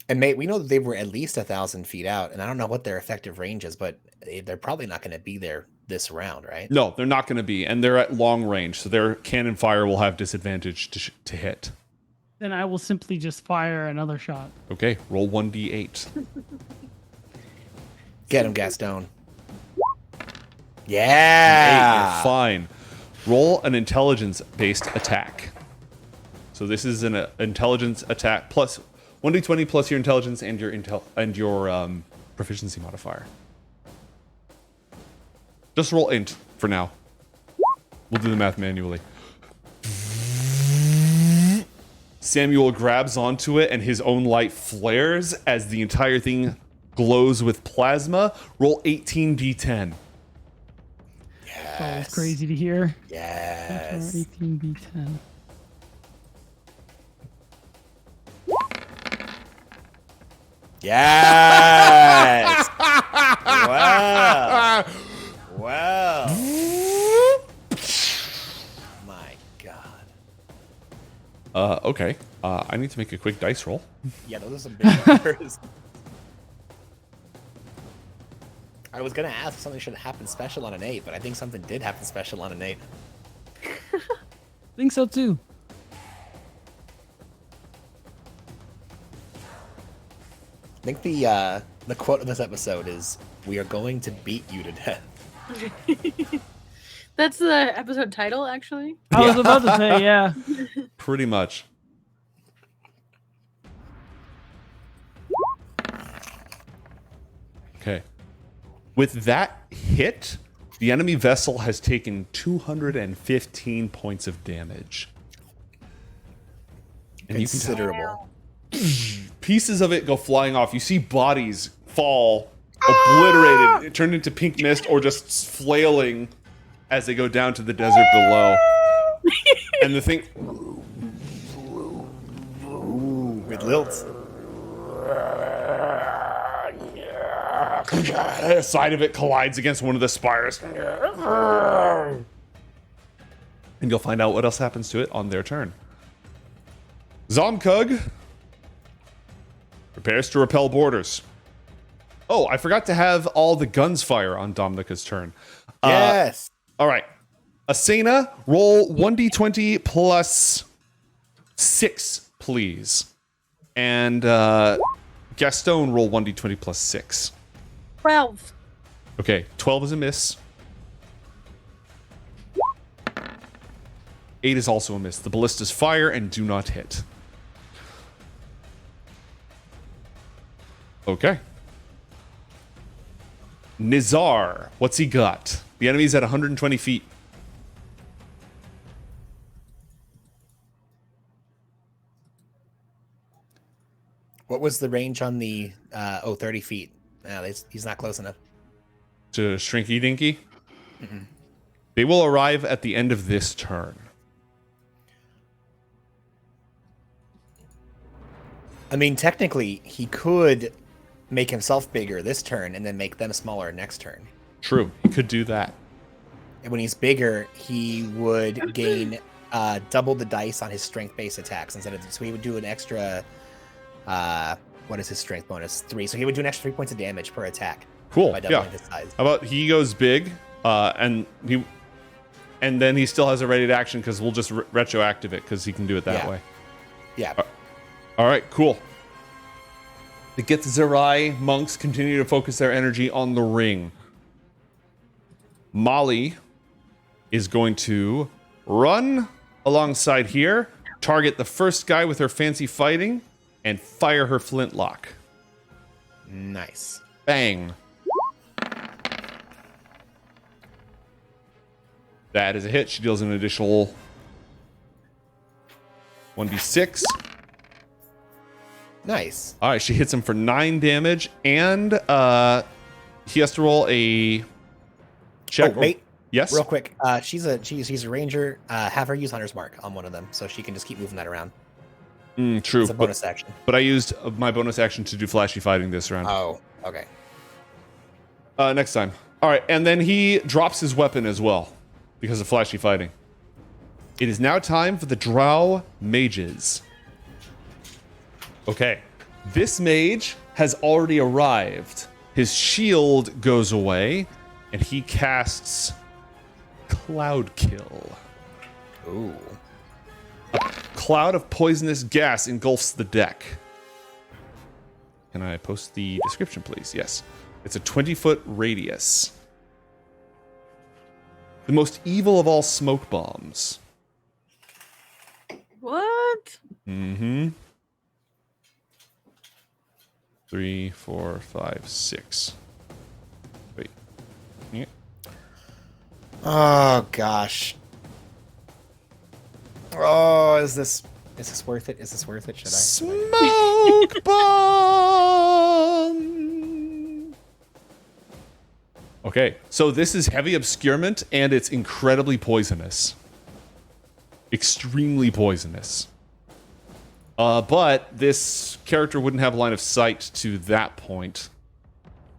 And mate, we know that they were at least 1,000 feet out, and I don't know what their effective range is, but they're probably not going to be there this round, right? No, they're not going to be, and they're at long range, so their cannon fire will have disadvantage to hit. Then I will simply just fire another shot. Okay, roll 1d8. Get him, Gastone. Yeah. 8, you're fine. Roll an intelligence-based attack. So this is an intelligence attack plus 1d20 plus your intelligence and your proficiency modifier. Just roll int for now. We'll do the math manually. Samuel grabs onto it and his own light flares as the entire thing glows with plasma. Roll 18d10. Yes. That was crazy to hear. Yes. 18b10. Yes. Wow. Wow. My God. Okay. I need to make a quick dice roll. Yeah, those are some big numbers. I was gonna ask if something should happen special on an 8, but I think something did happen special on an 8. I think so too. I think the quote of this episode is, "We are going to beat you to death." That's the episode title, actually. I was about to say, yeah. Pretty much. Okay. With that hit, the enemy vessel has taken 215 points of damage. And you can tell Considerable. pieces of it go flying off. You see bodies fall, obliterated, turned into pink mist, or just flailing as they go down to the desert below. And the thing... Ooh, with lilts. The side of it collides against one of the spires. And you'll find out what else happens to it on their turn. Zomkug prepares to repel borders. Oh, I forgot to have all the guns fire on Dominica's turn. Yes. All right. Asena, roll 1d20 plus 6, please. And Gastone, roll 1d20 plus 6. 12. Okay, 12 is a miss. 8 is also a miss. The ballistas fire and do not hit. Okay. Nizar, what's he got? The enemy's at 120 feet. What was the range on the 30 feet? No, he's not close enough. To Shrinky Dinky. They will arrive at the end of this turn. I mean, technically, he could make himself bigger this turn and then make them smaller next turn. True, he could do that. And when he's bigger, he would gain double the dice on his strength-based attacks instead of. So he would do an extra. What is his strength bonus? 3. So he would do an extra 3 points of damage per attack. Cool. By Yeah. doubling his size. How about he goes big, and then he still has a ready to action because we'll just retroactive it because he can do it that way. Yeah. All right, cool. The Githzerai monks continue to focus their energy on the ring. Molly is going to run alongside here, target the first guy with her fancy fighting, and fire her flintlock. Nice. Bang. That is a hit. She deals an additional 1d6. Nice. All right, she hits him for 9 damage, and he has to roll a check. Oh, wait. Yes. Real quick. She's a ranger. Have her use Hunter's Mark on one of them, so she can just keep moving that around. True. It's a bonus action. But I used my bonus action to do flashy fighting this round. Oh, okay. Next time. All right, and then he drops his weapon as well because of flashy fighting. It is now time for the Drow mages. Okay, this mage has already arrived. His shield goes away, and he casts Cloud Kill. Ooh. A cloud of poisonous gas engulfs the deck. Can I post the description, please? Yes. It's a 20-foot radius. The most evil of all smoke bombs. What? Mm-hmm. 3, 4, 5, 6. Wait. Yeah. Oh gosh. Oh, is this worth it? Is this worth it? Should I? Smoke bomb. Okay, so this is heavy obscurement, and it's incredibly poisonous. Extremely poisonous. But this character wouldn't have line of sight to that point.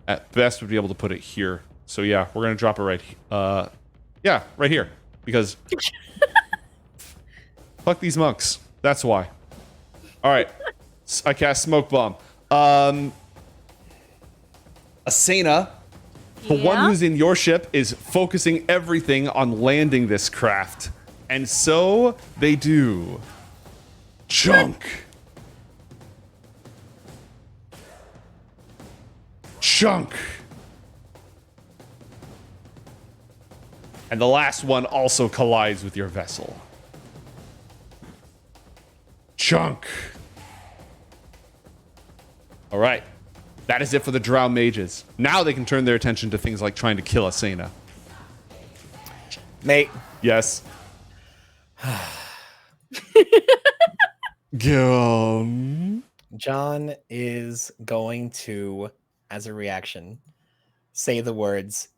At best, would be able to put it here. So yeah, we're gonna drop it right. Yeah, right here, because fuck these monks. That's why. All right, I cast smoke bomb. Asena, the one who's in your ship, is focusing everything on landing this craft, and so they do. Chunk. Chunk. And the last one also collides with your vessel. Chunk. All right. That is it for the Drow mages. Now they can turn their attention to things like trying to kill Asena. Mate. Yes. Go. John is going to, as a reaction, say the words,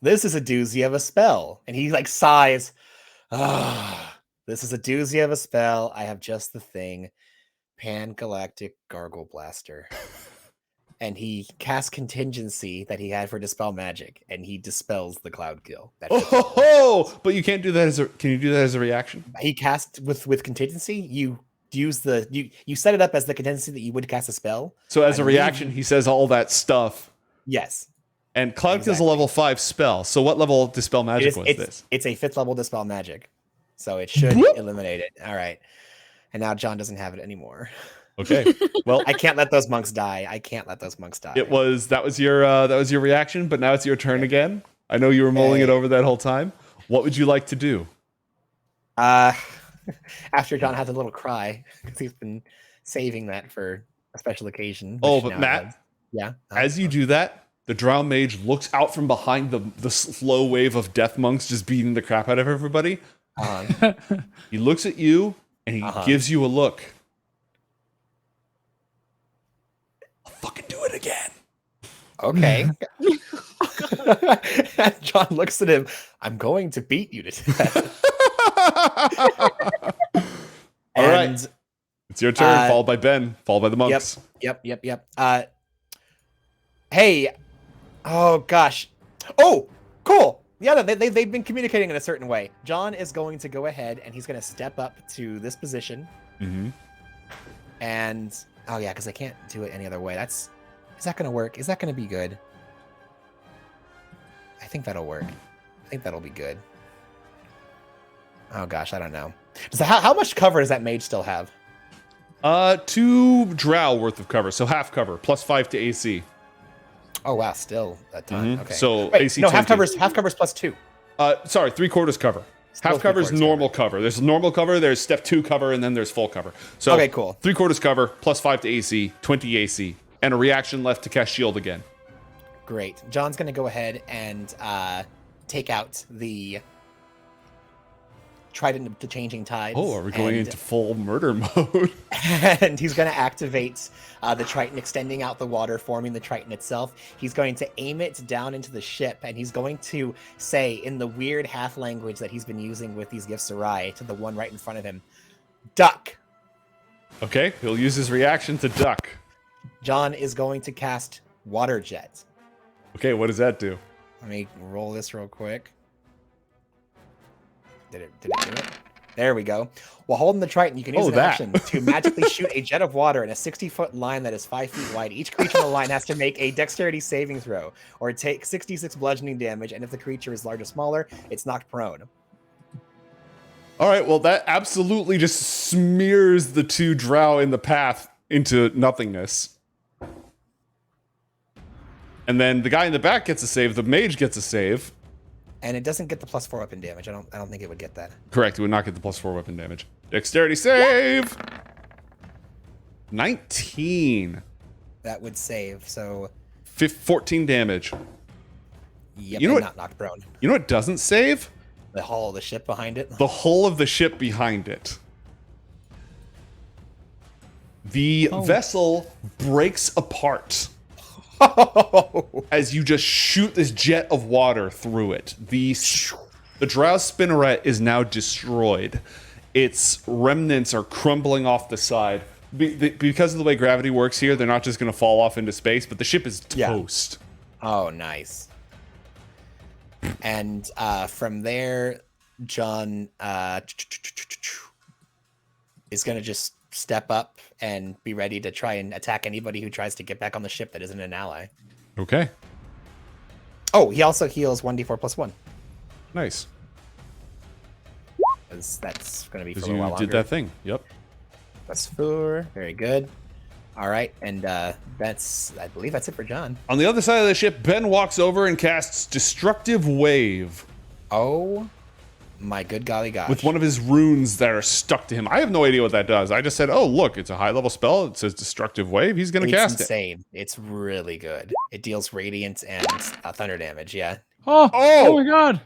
"This is a doozy of a spell." And he like sighs. Ah, this is a doozy of a spell. I have just the thing. Pan-Galactic Gargle Blaster. And he casts contingency that he had for Dispel Magic, and he dispels the Cloud Kill. But you can't do that as a. Can you do that as a reaction? He cast with contingency. You use you set it up as the contingency that you would cast a spell. So as a reaction, he says all that stuff. Yes. And Cloud Kill is a level 5 spell. So what level Dispel Magic was this? It's a 5th level Dispel Magic, so it should eliminate it. All right. And now John doesn't have it anymore. Okay. Well, I can't let those monks die. That was your reaction, but now it's your turn again. I know you were mulling it over that whole time. What would you like to do? After John has a little cry because he's been saving that for a special occasion. Oh, but Matt, yeah. As you do that, the Drow mage looks out from behind the slow wave of death monks just beating the crap out of everybody. He looks at you and he gives you a look. I'll fucking do it again. Okay. John looks at him. I'm going to beat you to death. All right. It's your turn, followed by Ben, followed by the monks. Yep. Hey. Oh, gosh. Oh, cool. Yeah, they've been communicating in a certain way. John is going to go ahead, and he's going to step up to this position. Mm-hmm. And, oh, yeah, because I can't do it any other way. Is that going to work? Is that going to be good? I think that'll work. I think that'll be good. Oh, gosh, I don't know. How much cover does that mage still have? 2 drow worth of cover, so half cover, +5 to AC. Oh wow, still a ton. Mm-hmm. Okay. So wait, AC no, 20. half cover's +2. Sorry, 3/4 cover. Still Half cover is 3/4 normal cover. There's normal cover, there's step 2 cover, and then there's full cover. So okay, cool. 3/4 cover, +5 to AC, 20 AC, and a reaction left to cast shield again. Great. John's gonna go ahead and take out the trident to changing tides. Oh, are we going into full murder mode? And he's going to activate the Triton, extending out the water, forming the Triton itself. He's going to aim it down into the ship, and he's going to say, in the weird half language that he's been using with these Githzerai, to the one right in front of him, duck. Okay, he'll use his reaction to duck. John is going to cast Water Jet. Okay, what does that do? Let me roll this real quick. Did it do it? There we go. While holding the Triton, you can use an action to magically shoot a jet of water in a 60-foot line that is 5 feet wide. Each creature in the line has to make a dexterity saving throw or take 66 bludgeoning damage, and if the creature is large or smaller, it's knocked prone. All right, well, that absolutely just smears the 2 Drow in the path into nothingness. And then the guy in the back gets a save. The mage gets a save. And it doesn't get the +4 weapon damage. I don't think it would get that. Correct. It would not get the +4 weapon damage. Dexterity save. 19. That would save. So 14 damage. Yep, You know what- not knocked prone. You know what doesn't save? The hull of the ship behind it. The hull of the ship behind it. The vessel breaks apart as you just shoot this jet of water through it. The Drow spinneret is now destroyed. Its remnants are crumbling off the side. Because of the way gravity works here, they're not just going to fall off into space, but the ship is toast. Oh, nice. And from there, John is going to just step up and be ready to try and attack anybody who tries to get back on the ship that isn't an ally. Okay. Oh, he also heals 1d4 + 1. Nice. That's going to be for Because a you while did longer. that thing. Yep. That's 4. Very good. All right, and I believe that's it for John. On the other side of the ship, Ben walks over and casts Destructive Wave Oh, my good golly gosh. with one of his runes that are stuck to him. I have no idea what that does. I just said, oh, look, it's a high-level spell. It says Destructive Wave. He's going to cast It's insane. It's really good. It deals radiant and thunder damage, yeah. Oh my god. it.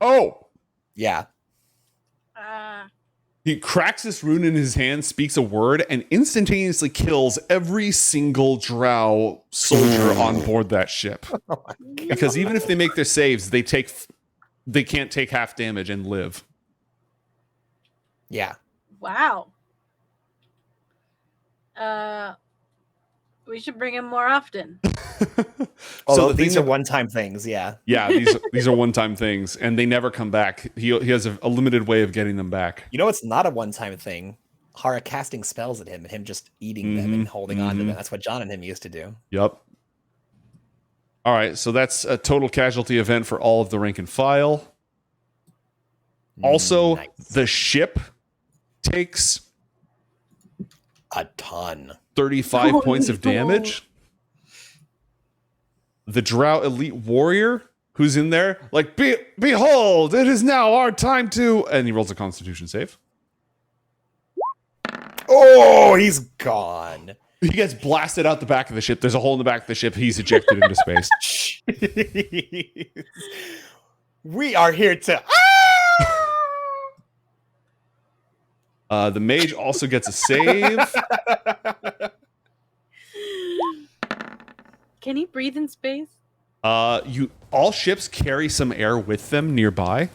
Oh! Yeah. He cracks this rune in his hand, speaks a word, and instantaneously kills every single Drow soldier on board that ship. Because even if they make their saves, they can't take half damage and live. Yeah. Wow. We should bring him more often. Although the these thing are one-time things, yeah. Yeah, these are one-time things, and they never come back. He has a limited way of getting them back. You know it's not a one-time thing? Hara casting spells at him and him just eating them and holding on to them. That's what John and him used to do. Yep. All right, so that's a total casualty event for all of the rank and file. Also, Nice. the ship takes A ton. 35 Oh, points of no. damage. The Drow elite warrior who's in there, like, behold, it is now our time to, and he rolls a Constitution save. Oh, he's gone. He gets blasted out the back of the ship. There's a hole in the back of the ship. He's ejected into space. We are here to... The mage also gets a save. Can he breathe in space? All ships carry some air with them nearby.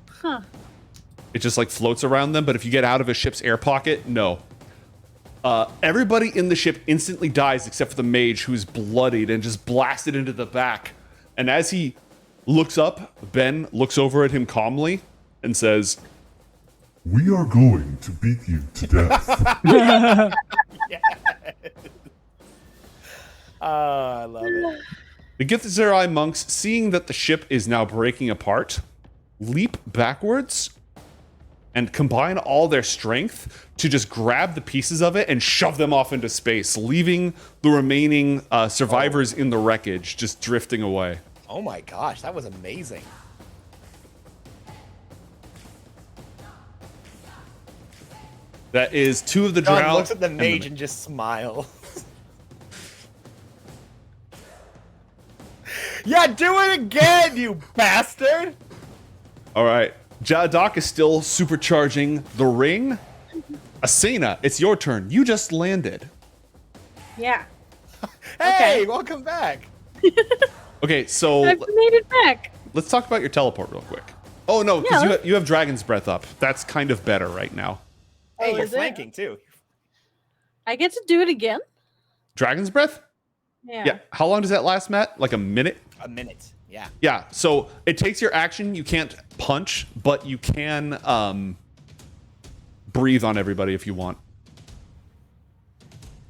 Huh. It just like floats around them, but if you get out of a ship's air pocket, no. Everybody in the ship instantly dies except for the mage, who's bloodied and just blasted into the back. And as he looks up, Ben looks over at him calmly and says, We are going to beat you to death. Oh, I love it. the Githzerai monks, seeing that the ship is now breaking apart, leap backwards and combine all their strength to just grab the pieces of it and shove them off into space, leaving the remaining survivors in the wreckage just drifting away. Oh my gosh, that was amazing. That is 2 of the John Drow. looks at the and mage and just smiles. Yeah, do it again, you bastard! All right. Doc is still supercharging the ring. Asena, it's your turn. You just landed. Yeah. Hey, Okay. welcome back. Okay, so I've made it back. let's talk about your teleport real quick. Oh no, because Yeah. you have Dragon's Breath up. That's kind of better right now. Hey, Oh, you're is it? flanking too. I get to do it again? Dragon's Breath? Yeah. How long does that last, Matt? Like a minute? A minute. Yeah. Yeah. So it takes your action. You can't punch, but you can breathe on everybody if you want.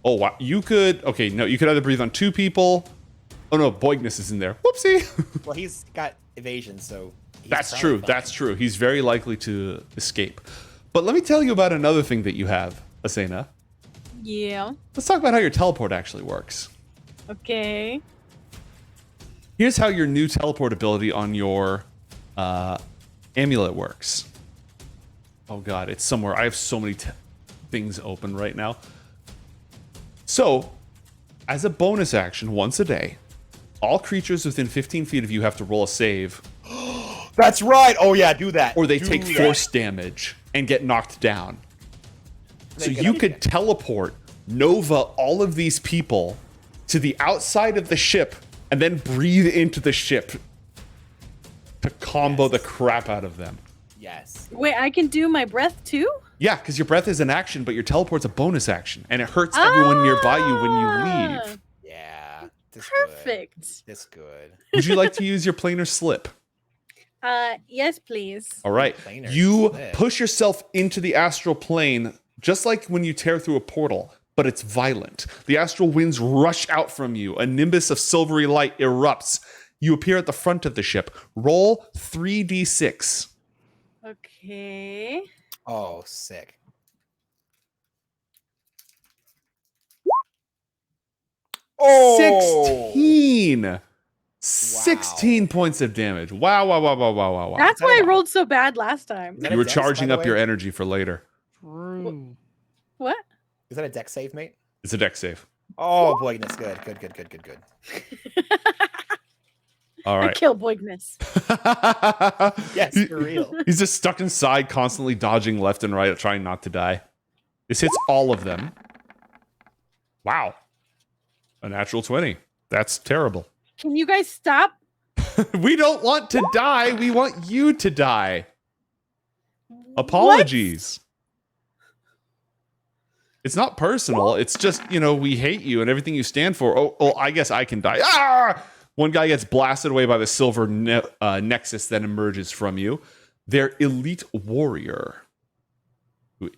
Oh wow. You could. Okay. No. You could either breathe on 2 people. Oh no. Boigness is in there. Whoopsie. Well, he's got evasion, so. That's probably true. fine. That's true. He's very likely to escape. But let me tell you about another thing that you have, Asena. Yeah. Let's talk about how your teleport actually works. Okay. Here's how your new teleport ability on your amulet works. Oh god, it's somewhere. I have so many things open right now. So, as a bonus action, once a day, all creatures within 15 feet of you have to roll a save, That's right. Oh yeah, do that. or they Do take that. force damage and get knocked down. So They get you up could again. teleport Nova all of these people to the outside of the ship and then breathe into the ship to combo the crap out of them. Yes. Wait, I can do my breath too? Yeah, because your breath is an action, but your teleport's a bonus action, and it hurts everyone nearby you when you leave. Yeah. This Perfect. Good. This good. Would you like to use your planar slip? Yes, please. All right. Planar You slip. push yourself into the astral plane, just like when you tear through a portal, but it's violent. The astral winds rush out from you. A nimbus of silvery light erupts. You appear at the front of the ship. Roll 3d6. Okay. Oh, sick. Oh, 16. 16 points of damage. Wow, wow, wow, wow, wow, wow, wow. That's that why I a- rolled so bad last time. Is that You a were dex, by charging the up your way? energy for later. True. What? Is that a deck save, mate? It's a deck save. Oh, boy, that's good. Good. All I right. kill Boigness. Yes, He- for real. He's just stuck inside, constantly dodging left and right, trying not to die. This hits all of them. Wow. A natural 20. That's terrible. Can you guys stop? We don't want to die. We want you to die. Apologies. It's not personal. It's just, we hate you and everything you stand for. Oh, I guess I can die. Ah! One guy gets blasted away by the silver nexus that emerges from you. Their elite warrior, who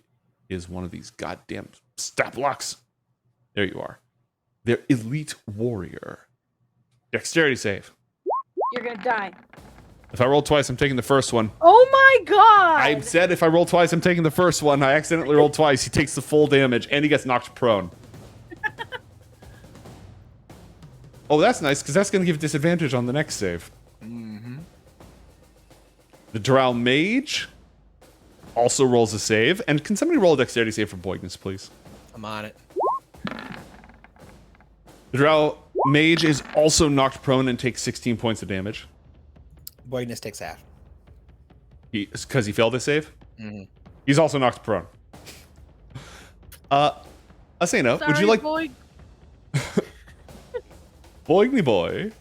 is one of these goddamn stat blocks. There you are. Their elite warrior. Dexterity save. You're gonna die. If I roll twice, I'm taking the first one. Oh my god! I said if I roll twice, I'm taking the first one. I accidentally rolled twice. He takes the full damage, and he gets knocked prone. Oh, that's nice, because that's going to give disadvantage on the next save. Mm-hmm. The Drow Mage also rolls a save. And can somebody roll a dexterity save for Boigness, please? I'm on it. The Drow Mage is also knocked prone and takes 16 points of damage. Boyness takes half. Because he failed his save? Mm-hmm. He's also knocked prone. Asena, Sorry, would you like... Boy. Boigny boy.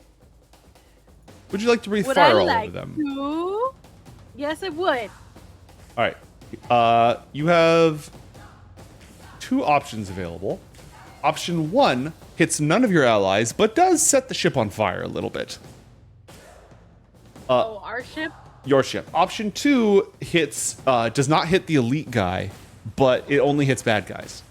Would you like to breathe Would fire I all like over them? to? Yes, I would. All right. You have 2 options available. Option 1 hits none of your allies, but does set the ship on fire a little bit. Oh, our ship? Your ship. Option 2 hits does not hit the elite guy, but it only hits bad guys.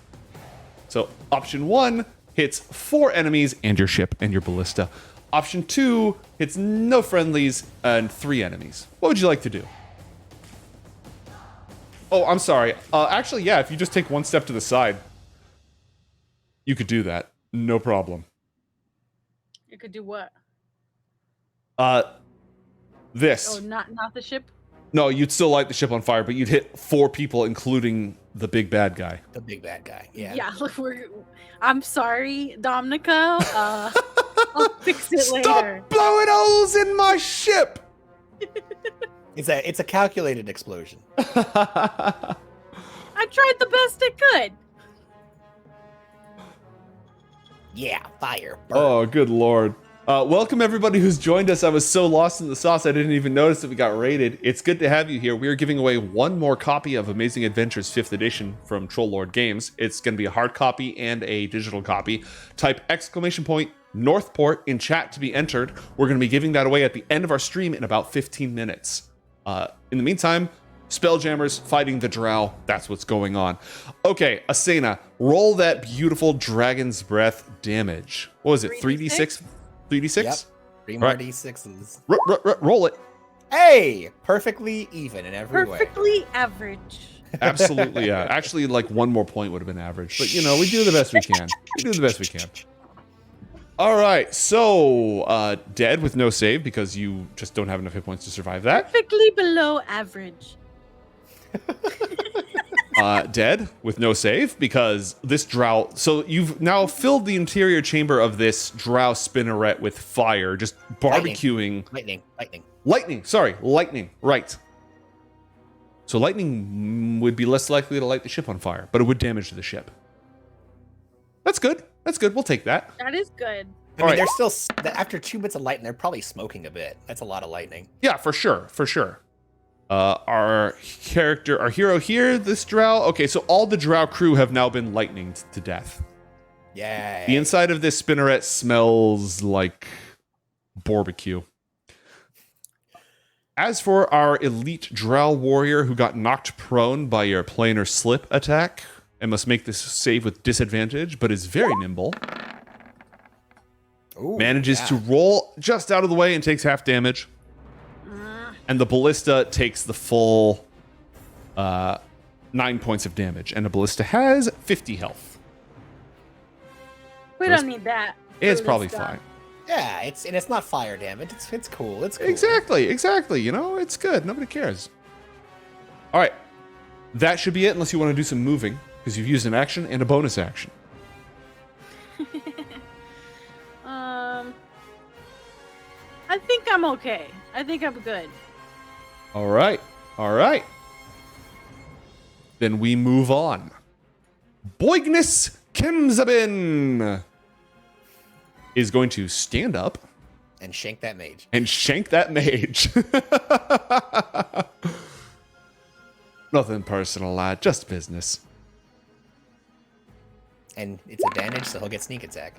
So option 1 hits 4 enemies and your ship and your ballista. Option 2 hits no friendlies and 3 enemies. What would you like to do? Oh, I'm sorry. Actually, yeah, if you just take 1 step to the side, you could do that. No problem. You could do what? This. Oh, not the ship? No, you'd still light the ship on fire, but you'd hit 4 people, including the big bad guy. The big bad guy. Yeah. Yeah, look, I'm sorry, Dominica. I'll fix it Stop later. blowing holes in my ship! It's a calculated explosion. I tried the best I could. Yeah, fire. Burn. Oh, good lord. Welcome everybody who's joined us. I was so lost in the sauce I didn't even notice that we got raided. It's good to have you here. We are giving away one more copy of Amazing Adventures 5th edition from Troll Lord Games. It's going to be a hard copy and a digital copy. Type Northport in chat to be entered. We're going to be giving that away at the end of our stream in about 15 minutes. In the meantime, Spelljammers fighting the Drow. That's what's going on. Okay, Asena, roll that beautiful Dragon's Breath damage. What was it? 3d6? 3d6? Yep. 3 more d6s. Roll it. Hey! Perfectly even in every way. Perfectly average. Absolutely, yeah. Actually, like one more point would have been average. But, you know, we do the best we can. We do the best we can. All right, so dead with no save because you just don't have enough hit points to survive that. Perfectly below average. Dead with no save because this Drow. So you've now filled the interior chamber of this Drow spinneret with fire, just barbecuing. Lightning. Sorry, lightning. Right. So lightning would be less likely to light the ship on fire, but it would damage the ship. That's good. That's good. We'll take that. That is good. I mean, they're still, after 2 bits of lightning, they're probably smoking a bit. That's a lot of lightning. Yeah, for sure. For sure. Our hero here, this Drow. Okay, so all the Drow crew have now been lightninged to death. Yeah. The inside of this spinneret smells like barbecue. As for our elite Drow warrior who got knocked prone by your planar slip attack and must make this save with disadvantage, but is very nimble. Ooh, manages to roll just out of the way and takes half damage. And the ballista takes the full 9 points of damage. And the ballista has 50 health. We don't need that. It's probably fine. Yeah, it's not fire damage. It's cool. It's cool. Exactly. You know, it's good. Nobody cares. All right. That should be it unless you want to do some moving because you've used an action and a bonus action. I think I'm okay. I think I'm good. All right. Then we move on. Boignus Kimzabin is going to stand up and shank that mage. Nothing personal, lad. Just business. And it's advantage, so he'll get sneak attack.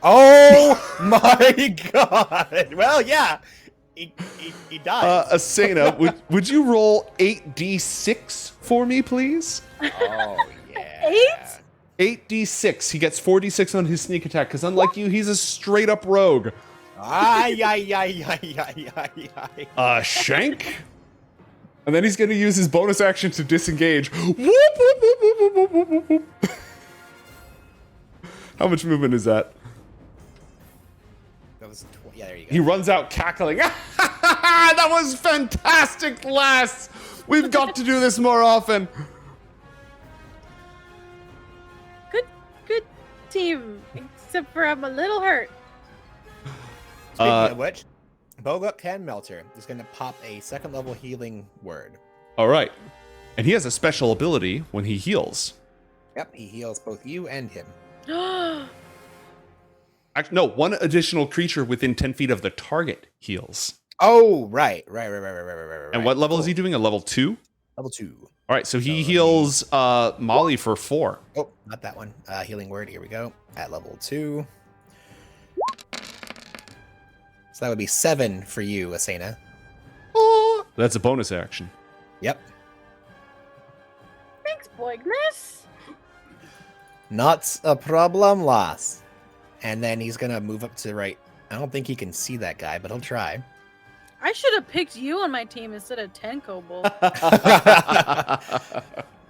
Oh my god! Well, yeah, he dies. Asena, would you roll 8d6 for me, please? Oh yeah. 8d6. He gets 4d6 on his sneak attack because unlike you, he's a straight up rogue. Shank. And then he's going to use his bonus action to disengage. How much movement is that? Yeah, there you go. He runs out cackling. That was fantastic, lass. We've got to do this more often. Good team, except for I'm a little hurt. Speaking of which, Boguk Can Melter is going to pop a 2nd level healing word. All right. And he has a special ability when he heals. Yep, he heals both you and him. Actually, no, one additional creature within 10 feet of the target heals. Oh, right. And what level is he doing? A level 2? Level 2. All right, so he heals Molly for 4. Oh, not that one. Healing word, here we go. At level 2. So that would be 7 for you, Asena. Oh, that's a bonus action. Yep. Thanks, Boignus. Not a problem, lass. And then he's going to move up to the right. I don't think he can see that guy, but he'll try. I should have picked you on my team instead of 10 kobold.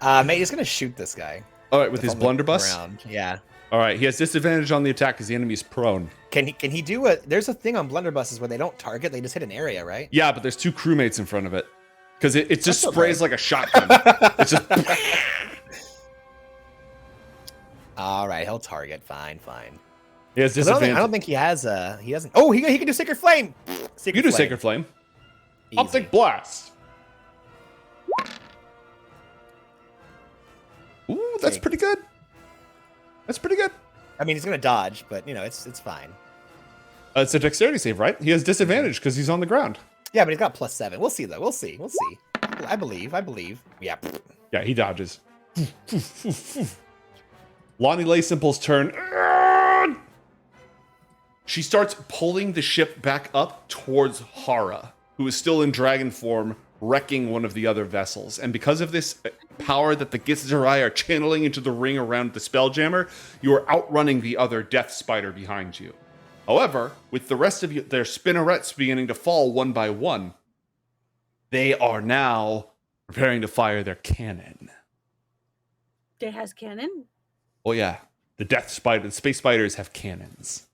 Mate, he's going to shoot this guy. All right, with his blunderbuss? Around. Yeah. All right, he has disadvantage on the attack because the enemy's prone. Can he do a... There's a thing on blunderbusses where they don't target, they just hit an area, right? Yeah, but there's 2 crewmates in front of it. Because it just sprays like a shotgun. It's just... All right, he'll target. Fine. He has disadvantage. I don't think he has he doesn't. Oh, he can do Sacred Flame. You do Sacred Flame. Optic Easy. blast. Ooh, that's Okay. pretty good. That's pretty good. I mean, he's gonna dodge, but it's fine. It's a dexterity save, right? He has disadvantage because he's on the ground. Yeah, but he's got +7. We'll see though. We'll see. I believe. Yeah. Yeah, he dodges. Lonnie Lay Simple's turn. She starts pulling the ship back up towards Hara, who is still in dragon form, wrecking one of the other vessels. And because of this power that the Githzerai are channeling into the ring around the Spelljammer, you are outrunning the other Death Spider behind you. However, with the rest of their spinnerets beginning to fall one by one, they are now preparing to fire their cannon. They has cannon. Oh yeah, the Death Spider, the Space Spiders have cannons.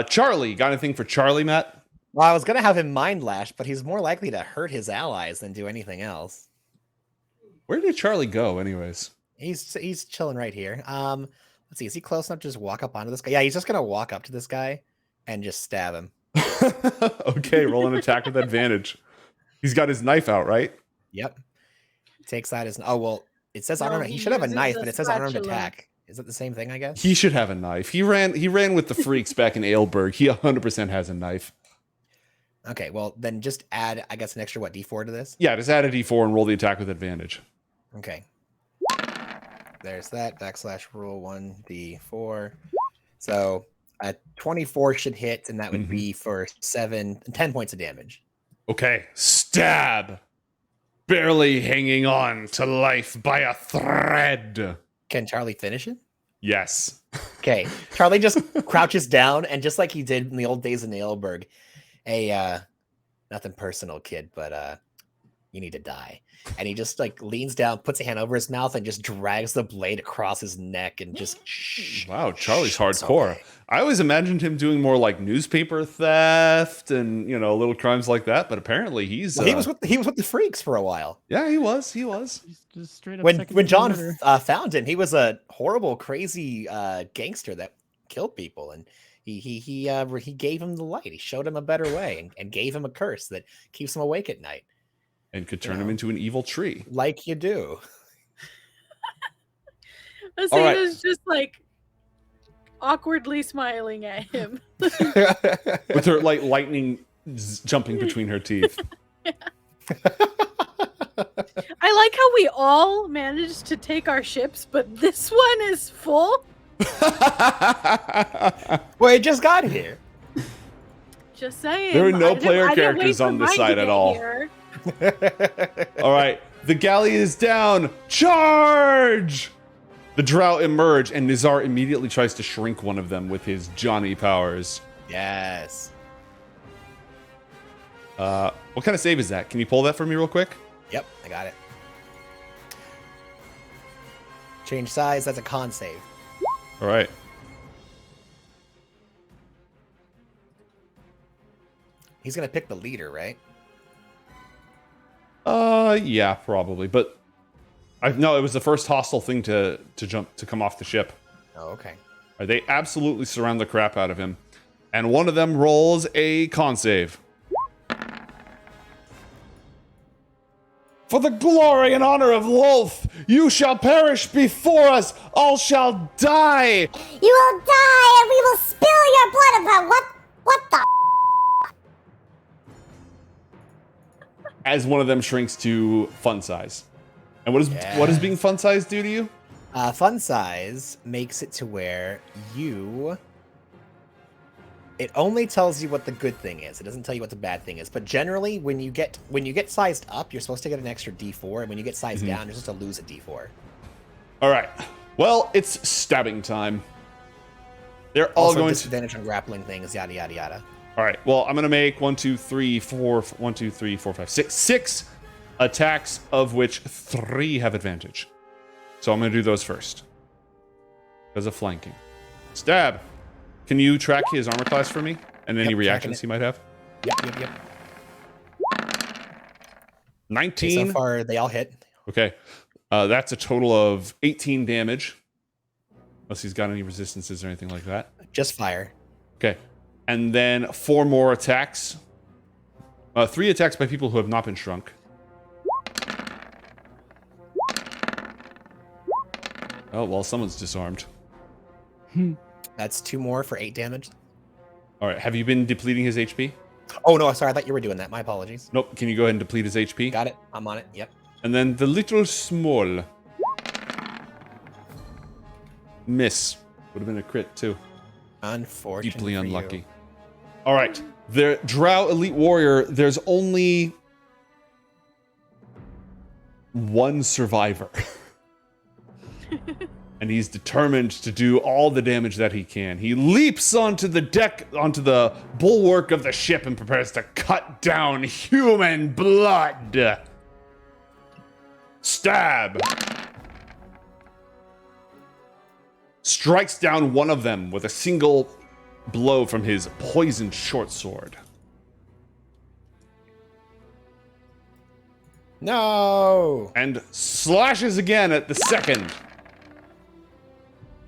Charlie, got anything for Charlie, Matt? Well, I was gonna have him mind lash, but he's more likely to hurt his allies than do anything else. Where did Charlie go, anyways? He's chilling right here. Let's see. Is he close enough to just walk up onto this guy? Yeah, he's just gonna walk up to this guy and just stab him. Okay, roll an attack with advantage. He's got his knife out, right? Yep. Takes out his. Oh well, it says No, unarmed. He he should have a uses knife, the but it says unarmed spatula. attack. Is it the same thing? I guess. He should have a knife. He ran with the freaks back in Aelberg. He 100% has a knife. Okay, well then just add, I guess, an extra D4 to this. Yeah, just add a d4 and roll the attack with advantage. Okay. There's that /rule 1d4. So a 24 should hit, and that would be for 10 points of damage. Okay, stab. Barely hanging on to life by a thread. Can Charlie finish it? Yes. Okay. Charlie just crouches down, and just like he did in the old days in Nailberg, nothing personal, kid, but you need to die. And he just like leans down, puts a hand over his mouth, and just drags the blade across his neck and just Wow, Charlie's shuts hardcore. away. I always imagined him doing more like newspaper theft and little crimes like that, but apparently he's Well, he was with the freaks for a while. yeah, he was. Just straight up When second-degree John murder. found him, he was a horrible, crazy gangster that killed people, and he gave him the light. He showed him a better way, and gave him a curse that keeps him awake at night, And could turn him into an evil tree. like you do. Asena's just like awkwardly smiling at him. With her like lightning jumping between her teeth. I like how we all managed to take our ships, but this one is full. Well, it just got here. Just saying. There are no I didn't- player I didn't characters wait for on this mine side to at get all. here. All right, the galley is down. Charge! The Drow emerge, and Nizar immediately tries to shrink one of them with his Johnny powers. Yes. What kind of save is that? Can you pull that for me real quick? Yep, I got it. Change size. That's a con save. All right. He's gonna pick the leader, right? Yeah, probably. But no, it was the first hostile thing to come off the ship. Oh, okay. They absolutely surround the crap out of him, and one of them rolls a con save. For the glory and honor of Lolth, you shall perish before us. All shall die. You will die and we will spill your blood about what the As one of them shrinks to fun size. And what does being fun size do to you? Fun size makes it to where it only tells you what the good thing is. It doesn't tell you what the bad thing is. But generally, when you get sized up, you're supposed to get an extra D4, and when you get sized down, you're supposed to lose a D4. All right. Well, it's stabbing time. They're all Also, going to. disadvantage on grappling things, yada yada yada. All right. Well, I'm going to make 6 attacks, of which 3 have advantage. So I'm going to do those first. Because of flanking. Stab. Can you track his armor class for me? And any Yep, reactions tracking he might have? Yep. 19. Okay, so far, they all hit. Okay. That's a total of 18 damage. Unless he's got any resistances or anything like that. Just fire. Okay. And then 4 more attacks. 3 attacks by people who have not been shrunk. Oh, well, someone's disarmed. That's 2 more for 8 damage. All right, have you been depleting his HP? Oh, no, sorry. I thought you were doing that. My apologies. Nope. Can you go ahead and deplete his HP? Got it. I'm on it. Yep. And then the little small. Miss. Would have been a crit, too. Unfortunately. Deeply unlucky. All right. The Drow Elite Warrior, there's only 1 survivor. And he's determined to do all the damage that he can. He leaps onto the deck, onto the bulwark of the ship, and prepares to cut down human blood. Stab. Strikes down one of them with a single blow from his poisoned short sword. No. And slashes again at the second.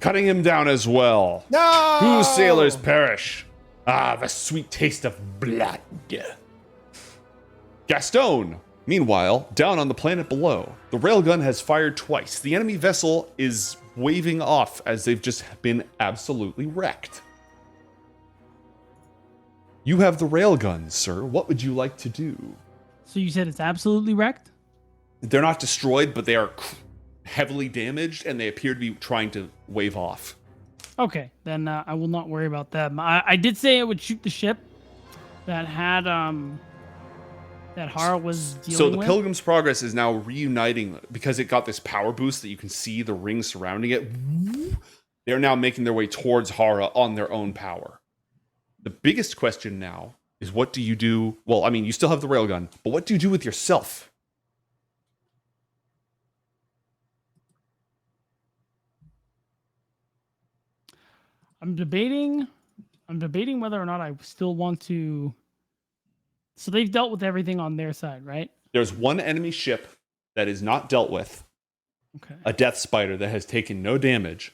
Cutting him down as well. No. 2 sailors perish. Ah, the sweet taste of blood. Gastone, meanwhile, down on the planet below. The railgun has fired twice. The enemy vessel is waving off as they've just been absolutely wrecked. You have the railguns, sir. What would you like to do? So you said it's absolutely wrecked? They're not destroyed, but they are heavily damaged, and they appear to be trying to wave off. Okay, then I will not worry about them. I did say it would shoot the ship that had that Hara was dealing So the with. Pilgrim's Progress is now reuniting because it got this power boost that you can see the ring surrounding it. They're now making their way towards Hara on their own power. The biggest question now is, what do you do? Well, I mean, you still have the railgun, but what do you do with yourself? I'm debating whether or not I still want to. So they've dealt with everything on their side, right? There's one enemy ship that is not dealt with, Okay. a Death Spider that has taken no damage,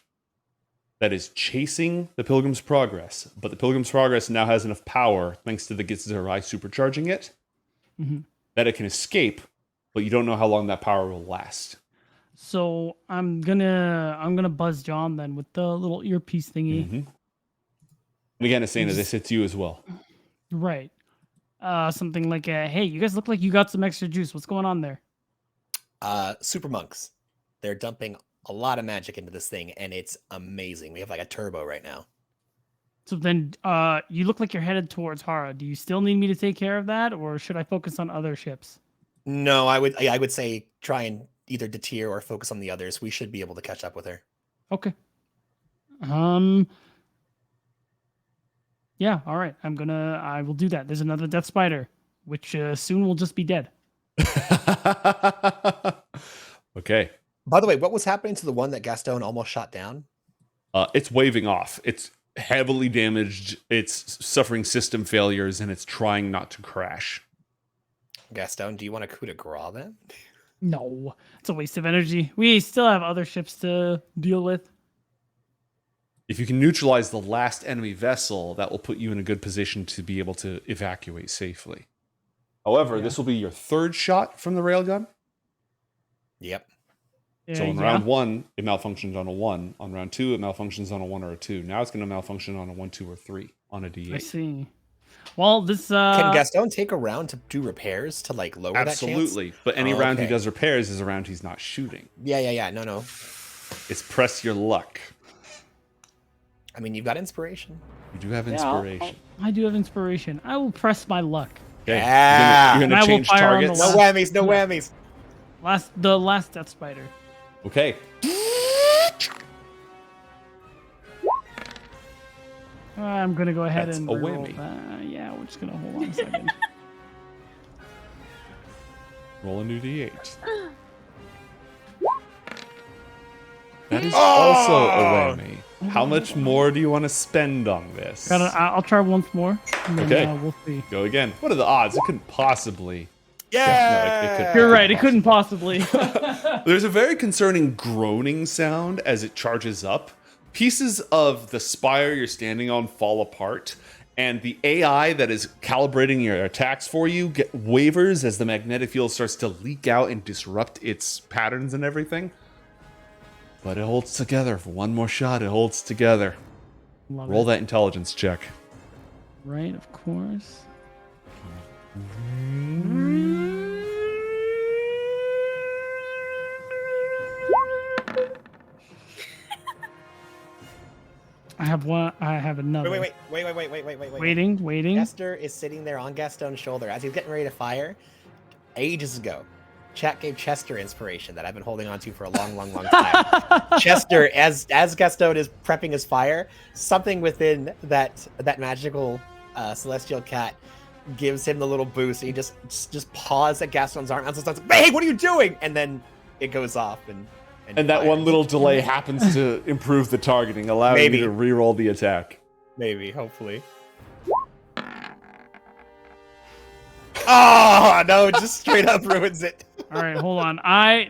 that is chasing the Pilgrim's Progress, but the Pilgrim's Progress now has enough power, thanks to the Githzerai supercharging it, that it can escape, but you don't know how long that power will last. So I'm gonna buzz John then with the little earpiece thingy. And again, it's saying that this hits you as well. Right. Something like, hey, you guys look like you got some extra juice. What's going on there? Super monks. They're dumping a lot of magic into this thing, and it's amazing. We have like a turbo right now. So then, you look like you're headed towards Hara. Do you still need me to take care of that, or should I focus on other ships? No, I would say try and either deter or focus on the others. We should be able to catch up with her. Okay. Yeah, all right. I will do that. There's another Death Spider, which soon will just be dead. Okay. By the way, what was happening to the one that Gastone almost shot down? It's waving off. It's heavily damaged. It's suffering system failures, and it's trying not to crash. Gastone, do you want a coup de grace then? No, it's a waste of energy. We still have other ships to deal with. If you can neutralize the last enemy vessel, that will put you in a good position to be able to evacuate safely. However, this will be your 3rd shot from the railgun. Yep. So in round 1, it malfunctioned on a 1. On round 2, it malfunctions on a 1 or a 2. Now it's going to malfunction on a 1, 2, or 3 on a D8. I see. Well, this Can Gastone take a round to do repairs to like lower that chance? Absolutely. But any round he does repairs is a round he's not shooting. Yeah. No. It's press your luck. I mean, you've got inspiration. You do have inspiration. I do have inspiration. I will press my luck. Okay. Yeah. You're And I gonna will change fire on the targets. No whammies. No whammies. The last Death Spider. Okay. I'm gonna go ahead That's and a reroll whammy. that. Yeah, we're just gonna hold on a second. Roll a new D8. That is also a whammy. How much more do you want to spend on this? I'll try once more. And then, Okay. we'll see. Go again. What are the odds? It couldn't possibly. Yeah. No, it could. You're right. It couldn't possibly. There's a very concerning groaning sound as it charges up. Pieces of the spire you're standing on fall apart, and the AI that is calibrating your attacks for you wavers as the magnetic field starts to leak out and disrupt its patterns and everything. But it holds together for one more shot. It holds together. Roll that intelligence check. Right, of course. I have one. I have another. Wait. Waiting. Jester is sitting there on Gastone's shoulder as he's getting ready to fire. Ages ago, chat gave Chester inspiration that I've been holding on to for a long time. Chester, as Gastone is prepping his fire, something within that magical celestial cat gives him the little boost. And he just paws at Gastone's arm and starts, "Hey, what are you doing?" And then it goes off and that one little delay happens to improve the targeting, allowing you to re-roll the attack. Maybe, hopefully. Oh no! It just straight up ruins it. All right, hold on.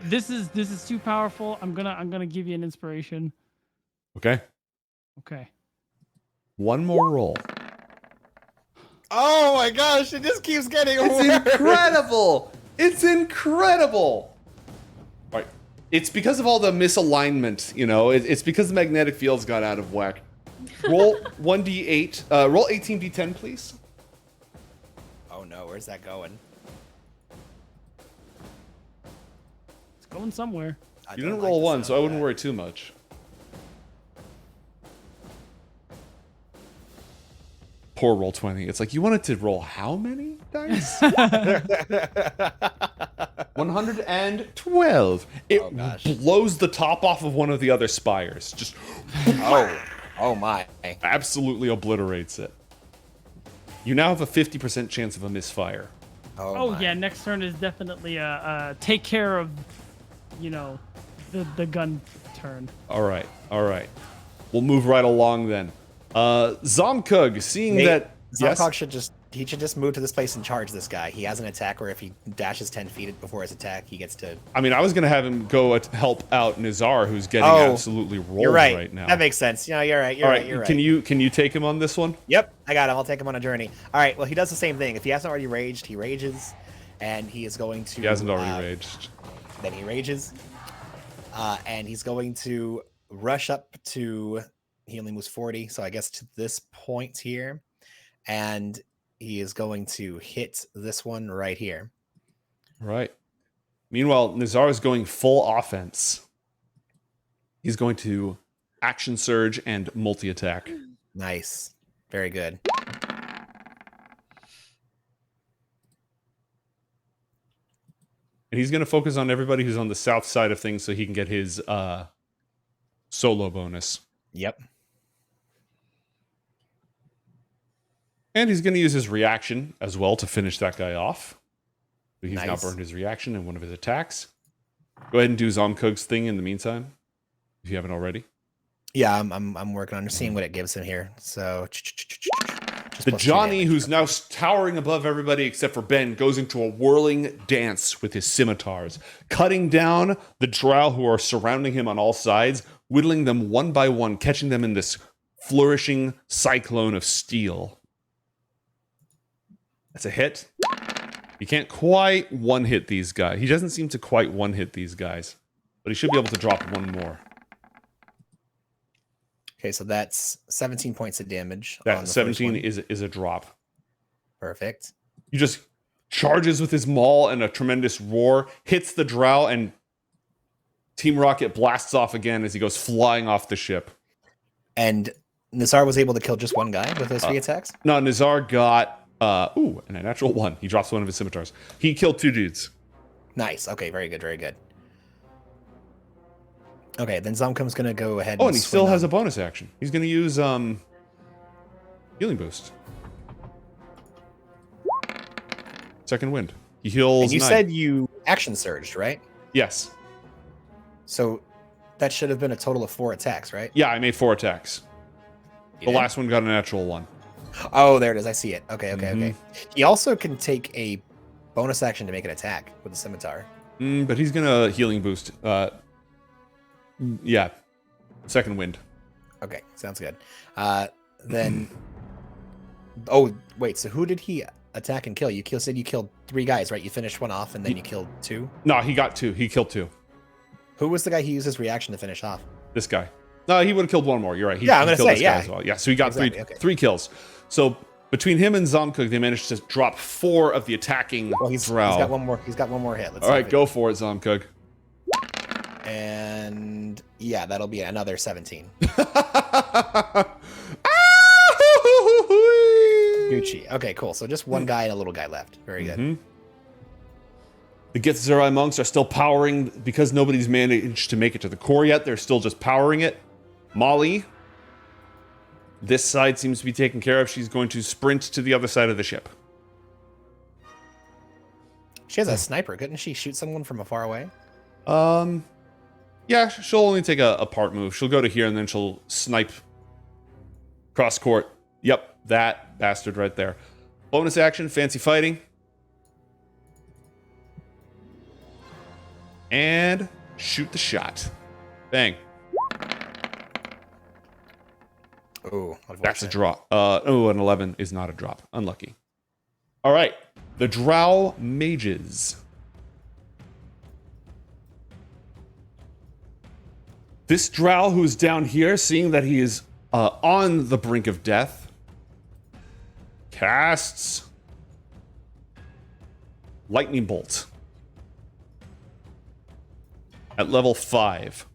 This is too powerful. I'm gonna give you an inspiration. Okay. Okay. One more roll. Oh my gosh! It just keeps getting It's worse. incredible. It's incredible. All right. It's because of all the misalignment. You know, it's because the magnetic fields got out of whack. Roll 1d8. Roll 18d10, please. Oh no! Where's that going? It's going somewhere. You didn't roll one, so I wouldn't worry too much. Poor roll 20. It's like, you wanted to roll how many dice? 112. It blows the top off of one of the other spires. Just Oh my! absolutely obliterates it. You now have a 50% chance of a misfire. Oh yeah, next turn is definitely take care of, the gun turn. All right. We'll move right along then. Zomkug, seeing that... Zomkug should just move to this place and charge this guy. He has an attack where if he dashes 10 feet before his attack, he gets to... I mean, I was going to have him go help out Nizar, who's getting absolutely rolled right now. That makes sense. You're right. You're right. Can you take him on this one? Yep, I got him. I'll take him on a journey. All right, well, he does the same thing. If he hasn't already raged, he rages, and he is going to... He hasn't already raged. Then he rages, and he's going to rush up to... He only moves 40, so I guess to this point here, and he is going to hit this one right here. Right. Meanwhile, Nizar is going full offense. He's going to action surge and multi-attack. Nice. Very good. And he's going to focus on everybody who's on the south side of things so he can get his solo bonus. Yep. And he's going to use his reaction as well to finish that guy off. So he's now Nice. burned his reaction in one of his attacks. Go ahead and do Zomkug's thing in the meantime, if you haven't already. Yeah, I'm working on seeing what it gives him here. So The Johnny, who's now towering above everybody except for Ben, goes into a whirling dance with his scimitars, cutting down the Drow who are surrounding him on all sides, whittling them one by one, catching them in this flourishing cyclone of steel. That's a hit. He can't quite one-hit these guys. He doesn't seem to quite one-hit these guys, but he should be able to drop one more. Okay, so that's 17 points of damage. That 17 is a drop. Perfect. He just charges with his maul and a tremendous roar, hits the Drow, and Team Rocket blasts off again as he goes flying off the ship. And Nizar was able to kill just one guy with those 3 attacks? No, Nizar got and a natural 1. He drops one of his scimitars. He killed 2 dudes. Nice. Okay, very good, very good. Okay, then Zomkum's going to go ahead And he still has a bonus action. He's going to use healing boost. Second wind. He heals. And you 9. said you action surged, right? Yes. So that should have been a total of 4 attacks, right? Yeah, I made 4 attacks. You The did? last one got a natural 1. Oh, there it is. I see it. Okay. He also can take a bonus action to make an attack with the scimitar. But he's going to healing boost. Yeah. Second wind. Okay, sounds good. Then Oh, wait. So who did he attack and kill? Said you killed 3 guys, right? You finished one off and then you killed 2? No, he got 2. He killed 2. Who was the guy he used his reaction to finish off? This guy. No, he would have killed 1 more. You're right. Yeah, I'm he gonna killed say, this guy yeah. as well. Yeah, so he got Exactly, 3 okay. 3 kills. So between him and Zomcook, they managed to drop 4 of the attacking Well, he's Drow. got one more. He's got 1 more hit. Let's All see right, if go for it, Zomcook. And yeah, that'll be another 17. Gucci. Okay, cool. So just 1 guy and a little guy left. Very good. Mhm. The Githzerai monks are still powering because nobody's managed to make it to the core yet. They're still just powering it. Molly, this side seems to be taken care of. She's going to sprint to the other side of the ship. She has a sniper. Couldn't she shoot someone from afar away? Yeah, she'll only take a part move. She'll go to here and then she'll snipe cross court. Yep, that bastard right there. Bonus action, fancy fighting. And shoot the shot. Bang. Oh, That's a drop. An 11 is not a drop. Unlucky. All right. The Drow mages. This Drow who's down here, seeing that he is on the brink of death, casts Lightning Bolt at level 5.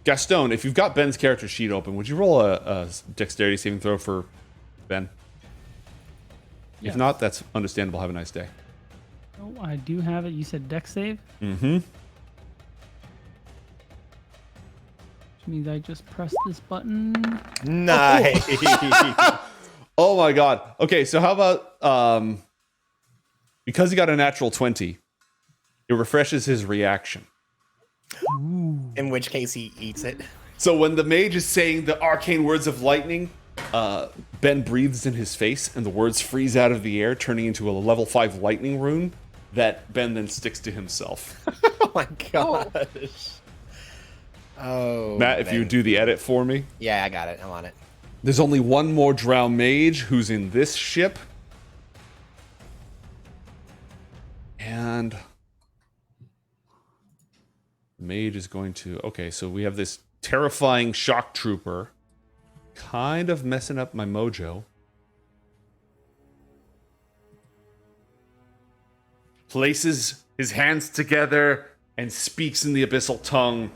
Gastone, if you've got Ben's character sheet open, would you roll a dexterity saving throw for Ben? Yes. If not, that's understandable. Have a nice day. Oh, I do have it. You said dex save, Mm-hmm. which means I just press this button. Nice. Oh my god. Okay, so how about because he got a natural 20, it refreshes his reaction. In which case he eats it. So when the mage is saying the arcane words of lightning, Ben breathes in his face and the words freeze out of the air, turning into a level 5 lightning rune that Ben then sticks to himself. Oh my gosh. Oh, Matt, if you would do the edit for me. Yeah, I got it. I'm on it. There's only 1 more Drow mage who's in this ship. And mage is going to... Okay, so we have this terrifying shock trooper. Kind of messing up my mojo. Places his hands together and speaks in the abyssal tongue.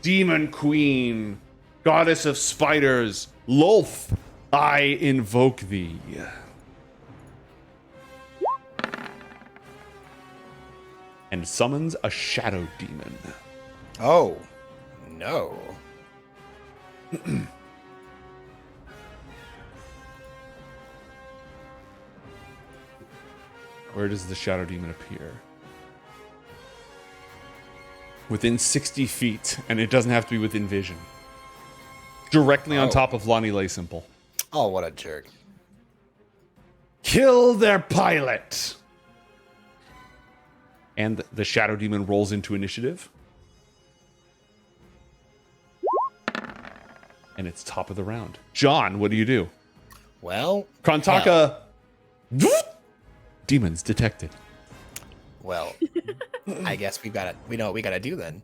Demon Queen, goddess of spiders, Lolth, I invoke thee. And summons a shadow demon. Oh, no. Where does the shadow demon appear? Within 60 feet, and it doesn't have to be within vision. Directly on top of Lonnie Lay Simple. Oh, what a jerk. Kill their pilot! And the shadow demon rolls into initiative. And it's top of the round. John, what do you do? Well, Krontaka. Demons detected. well, I guess we know what we gotta do then.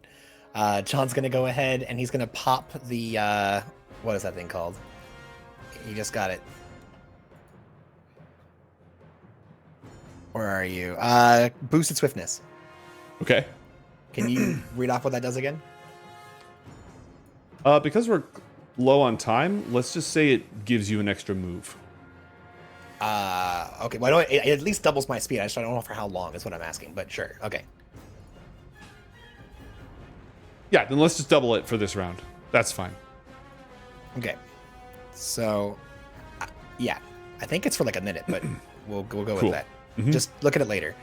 John's gonna go ahead and he's gonna pop the what is that thing called? You just got it. Where are you? Boosted swiftness. Okay. Can you read off what that does again? Because we're low on time, let's just say it gives you an extra move. Okay. Well, it at least doubles my speed. I just don't know for how long is what I'm asking, but sure. Okay. Yeah, then let's just double it for this round. That's fine. Okay. So, yeah, I think it's for like a minute, but we'll go Cool. with that. Mhm. Just look at it later.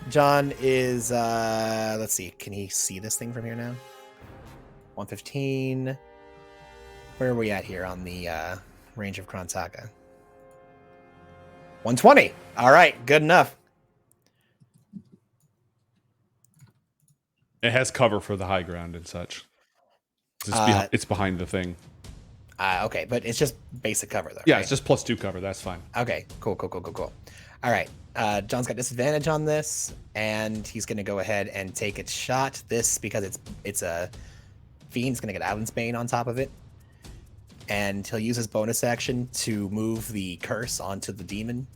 John is let's see, can he see this thing from here now? 115. Where are we at here on the range of Krontaka? 120. All right, good enough. It has cover for the high ground and such. It's behind the thing. Okay, but it's just basic cover though. Yeah, right? it's just +2 cover. That's fine. Okay, cool. All right, John's got disadvantage on this, and he's gonna go ahead and take a shot. This because it's a fiend's gonna get Island's Bane on top of it, and he'll use his bonus action to move the curse onto the demon,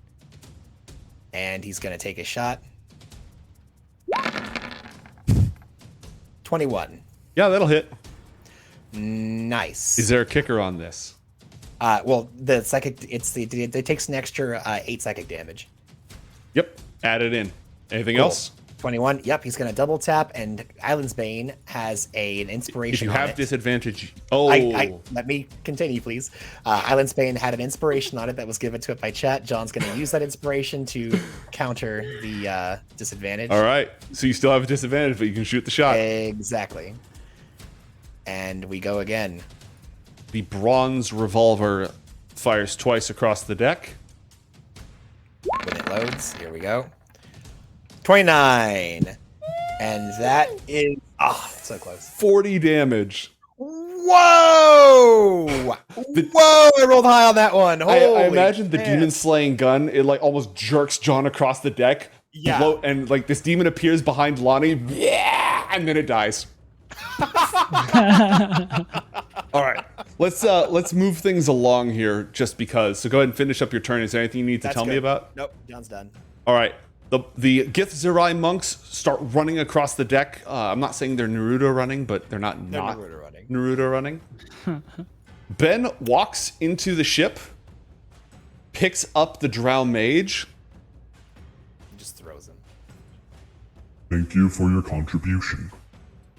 and he's gonna take a shot. 21. Yeah, that'll hit. Nice. Is there a kicker on this? Well, the psychic, it takes an extra 8 psychic damage. Yep. Add it in. Anything Cool. else? 21. Yep, he's gonna double tap, and Island's Bane has an inspiration. If you on have it. disadvantage, Let me continue, please. Island's Bane had an inspiration on it that was given to it by chat. John's gonna use that inspiration to counter the disadvantage. All right. So you still have a disadvantage, but you can shoot the shot. Exactly. And we go again. The bronze revolver fires twice across the deck. When it loads, here we go. 29. And that is so close. 40 damage. Whoa! Whoa! I rolled high on that one. I imagine the demon slaying gun. It like almost jerks John across the deck. Yeah. And like this demon appears behind Lonnie. Yeah, and then it dies. All right, let's move things along here just because. So go ahead and finish up your turn. Is there anything you need to tell me about? Nope, John's done. All right. The Githzerai monks start running across the deck. I'm not saying they're Naruto running, but they're not Naruto running. Ben walks into the ship, picks up the Drow mage. Just throws him. Thank you for your contribution.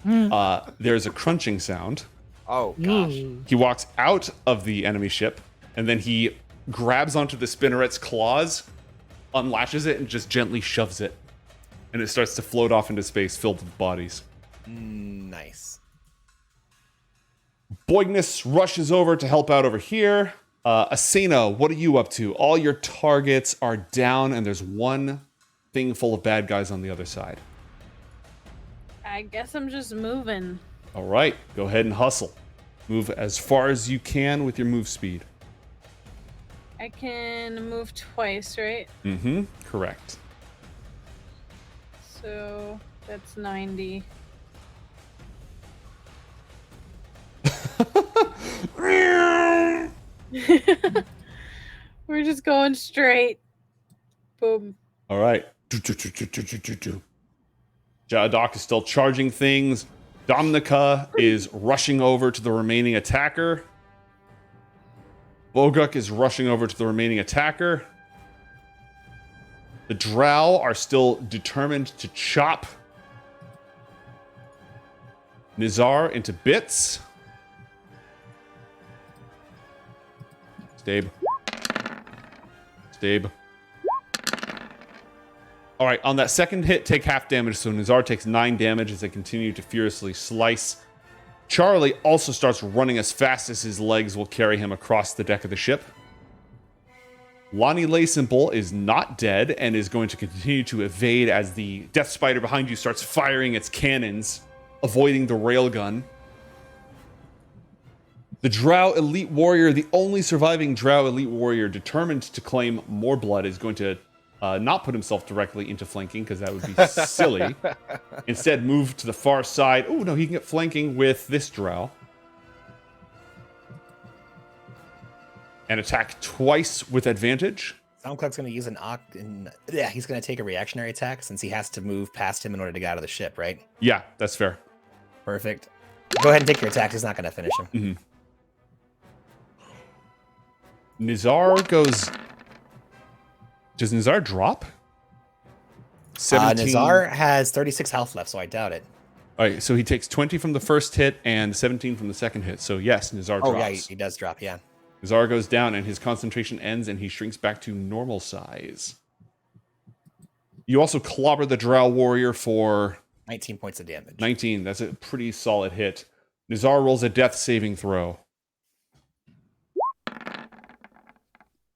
There's a crunching sound. Oh gosh. He walks out of the enemy ship, and then he grabs onto the spinneret's claws, unlatches it, and just gently shoves it. And it starts to float off into space, filled with bodies. Nice. Boignus rushes over to help out over here. Asena, what are you up to? All your targets are down, and there's one thing full of bad guys on the other side. I guess I'm just moving. All right, go ahead and hustle. Move as far as you can with your move speed. I can move twice, right? Mm-hmm, correct. So that's 90. We're just going straight. Boom. All right. Jadok is still charging things. Domnica is rushing over to the remaining attacker. Boguk is rushing over to the remaining attacker. The Drow are still determined to chop Nizar into bits. Stabe. All right, on that second hit, take half damage. So Nizar takes 9 damage as they continue to furiously slice. Charlie also starts running as fast as his legs will carry him across the deck of the ship. Lonnie Laysimple is not dead and is going to continue to evade as the Death Spider behind you starts firing its cannons, avoiding the railgun. The Drow Elite Warrior, the only surviving Drow Elite Warrior determined to claim more blood, is going to not put himself directly into flanking because that would be silly. Instead, move to the far side. Oh, no, he can get flanking with this Drow. And attack twice with advantage. Soundcloud's going to use he's going to take a reactionary attack since he has to move past him in order to get out of the ship, right? Yeah, that's fair. Perfect. Go ahead and take your attack. He's not going to finish him. Nizar goes... Does Nizar drop? 17. Nizar has 36 health left, so I doubt it. All right, so he takes 20 from the first hit and 17 from the second hit. So yes, Nizar drops. Oh, yeah, he does drop, yeah. Nizar goes down and his concentration ends and he shrinks back to normal size. You also clobber the Drow Warrior for... 19 points of damage. 19, that's a pretty solid hit. Nizar rolls a death saving throw.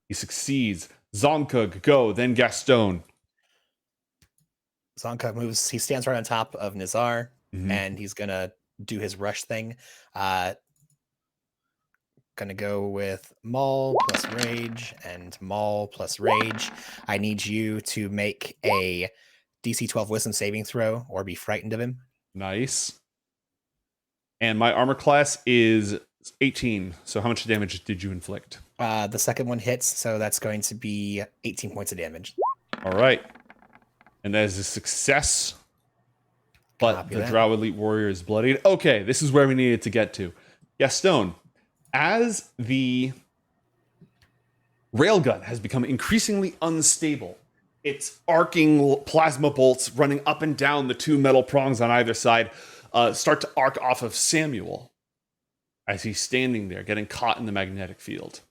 He succeeds. Zonkug, go, then Gastone. Zonkug moves, he stands right on top of Nizar, and he's gonna do his rush thing. Gonna go with Maul plus Rage and Maul plus Rage. I need you to make a DC 12 Wisdom saving throw or be frightened of him. Nice. And my armor class is 18. So how much damage did you inflict? The second one hits, so that's going to be 18 points of damage. All right. And that is a success. But Copy the that. Drow Elite Warrior is bloodied. Okay, this is where we needed to get to. Gastone, as the railgun has become increasingly unstable, its arcing plasma bolts running up and down the two metal prongs on either side start to arc off of Samuel as he's standing there getting caught in the magnetic field.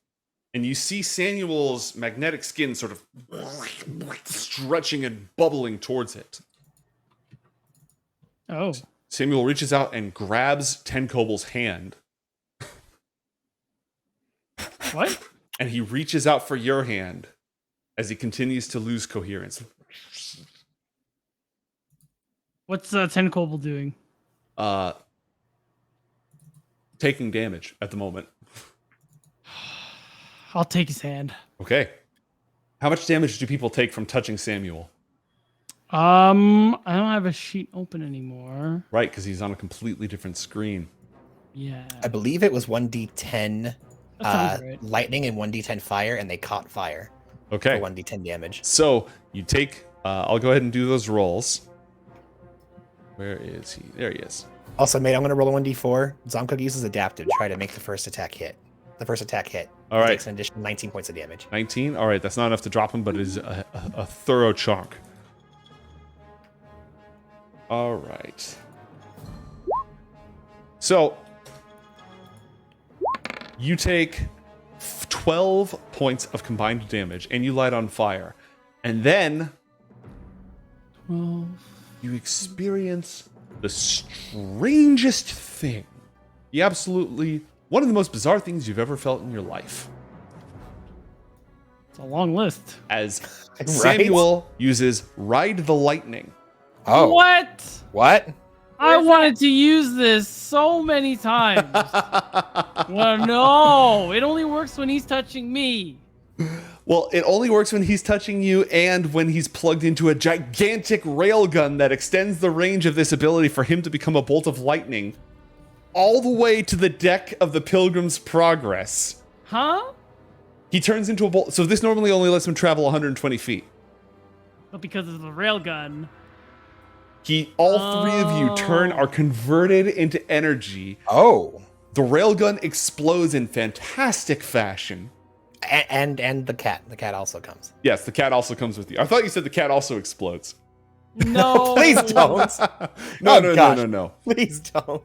And you see Samuel's magnetic skin sort of stretching and bubbling towards it. Oh. Samuel reaches out and grabs Tenkoble's hand. What? And he reaches out for your hand as he continues to lose coherence. What's Tenkoble doing? Taking damage at the moment. I'll take his hand. Okay. How much damage do people take from touching Samuel? I don't have a sheet open anymore. Right, because he's on a completely different screen. Yeah. I believe it was 1d10 That sounds right. lightning and 1d10 fire, and they caught fire Okay. for 1d10 damage. So you take, I'll go ahead and do those rolls. Where is he? There he is. Also, mate, I'm going to roll a 1d4. Zomcook uses adaptive. Try to make the first attack hit. The first attack hit. All right. Takes an additional 19 points of damage. 19? All right, that's not enough to drop him, but it is a thorough chunk. All right. So, you take 12 points of combined damage, and you light on fire. And then, 12. you experience the strangest thing. One of the most bizarre things you've ever felt in your life. It's a long list. As Right? Samuel uses Ride the Lightning. Oh. What? What? I wanted to use this so many times. Well, no. It only works when he's touching me. Well, it only works when he's touching you and when he's plugged into a gigantic railgun that extends the range of this ability for him to become a bolt of lightning all the way to the deck of the Pilgrim's Progress. Huh? He turns into a bolt. So this normally only lets him travel 120 feet. But because of the railgun. All three of you are converted into energy. Oh. The railgun explodes in fantastic fashion. And the cat. The cat also comes. Yes, the cat also comes with you. I thought you said the cat also explodes. No. Please don't. No. Please don't.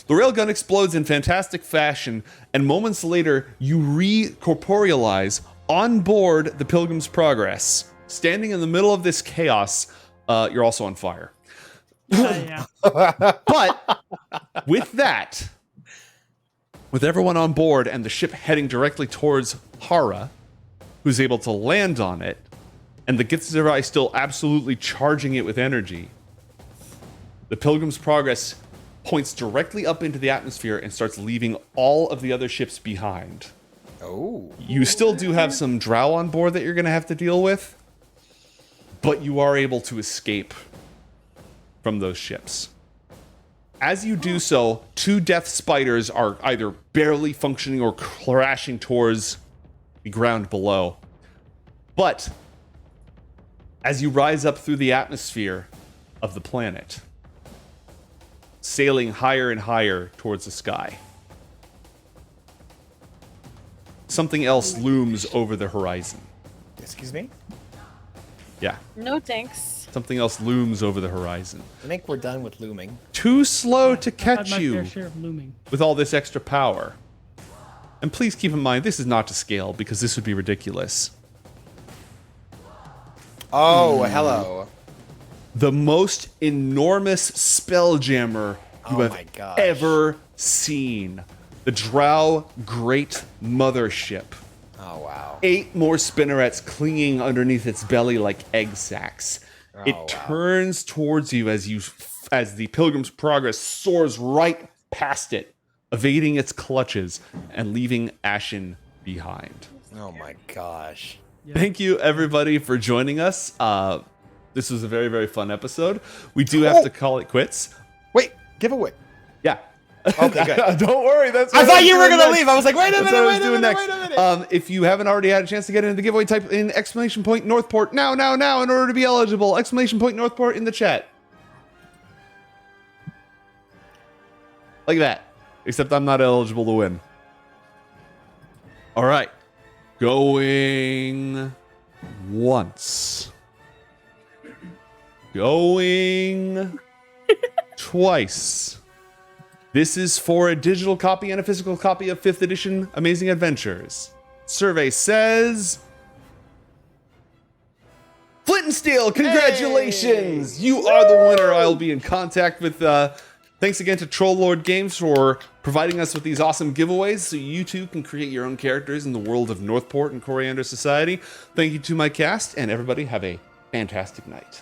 The railgun explodes in fantastic fashion, and moments later, you re-corporealize on board the Pilgrim's Progress. Standing in the middle of this chaos, you're also on fire. Yeah. But with that, with everyone on board and the ship heading directly towards Hara, who's able to land on it, and the Githzerai still absolutely charging it with energy, the Pilgrim's Progress points directly up into the atmosphere and starts leaving all of the other ships behind. Oh. You still do have some Drow on board that you're going to have to deal with, but you are able to escape from those ships. As you do so, two death spiders are either barely functioning or crashing towards the ground below. But as you rise up through the atmosphere of the planet, sailing higher and higher towards the sky, something else looms over the horizon. Excuse me? Yeah, No thanks. something else looms over the horizon. I think we're done with looming. Too slow to I had catch my you fair share of looming. with all this extra power. And please keep in mind, this is not to scale because this would be ridiculous. Oh, hello. The most enormous Spelljammer you Oh my have gosh. ever seen. The Drow Great Mothership. Oh, wow. 8 more spinnerets clinging underneath its belly like egg sacs. It wow. turns towards you as as the Pilgrim's Progress soars right past it, evading its clutches and leaving Ashen behind. Oh my gosh. Thank you, everybody, for joining us. This was a very, very fun episode. We do have to call it quits. Wait, giveaway. Yeah. Okay, good. Don't worry. That's I what thought was you were doing going to next. leave. I was like, wait a That's minute, what I wait was a doing minute, next. wait a minute. If you haven't already had a chance to get into the giveaway, type in exclamation point Northport now in order to be eligible. Exclamation point Northport in the chat. Like that. Except I'm not eligible to win. All right. Going once. Going twice. This is for a digital copy and a physical copy of 5th edition Amazing Adventures. Survey says... Flint and Steel, congratulations! Hey. You are the winner. I'll be in contact with... Thanks again to Troll Lord Games for providing us with these awesome giveaways so you too can create your own characters in the world of Northport and Coriander Society. Thank you to my cast, and everybody have a fantastic night.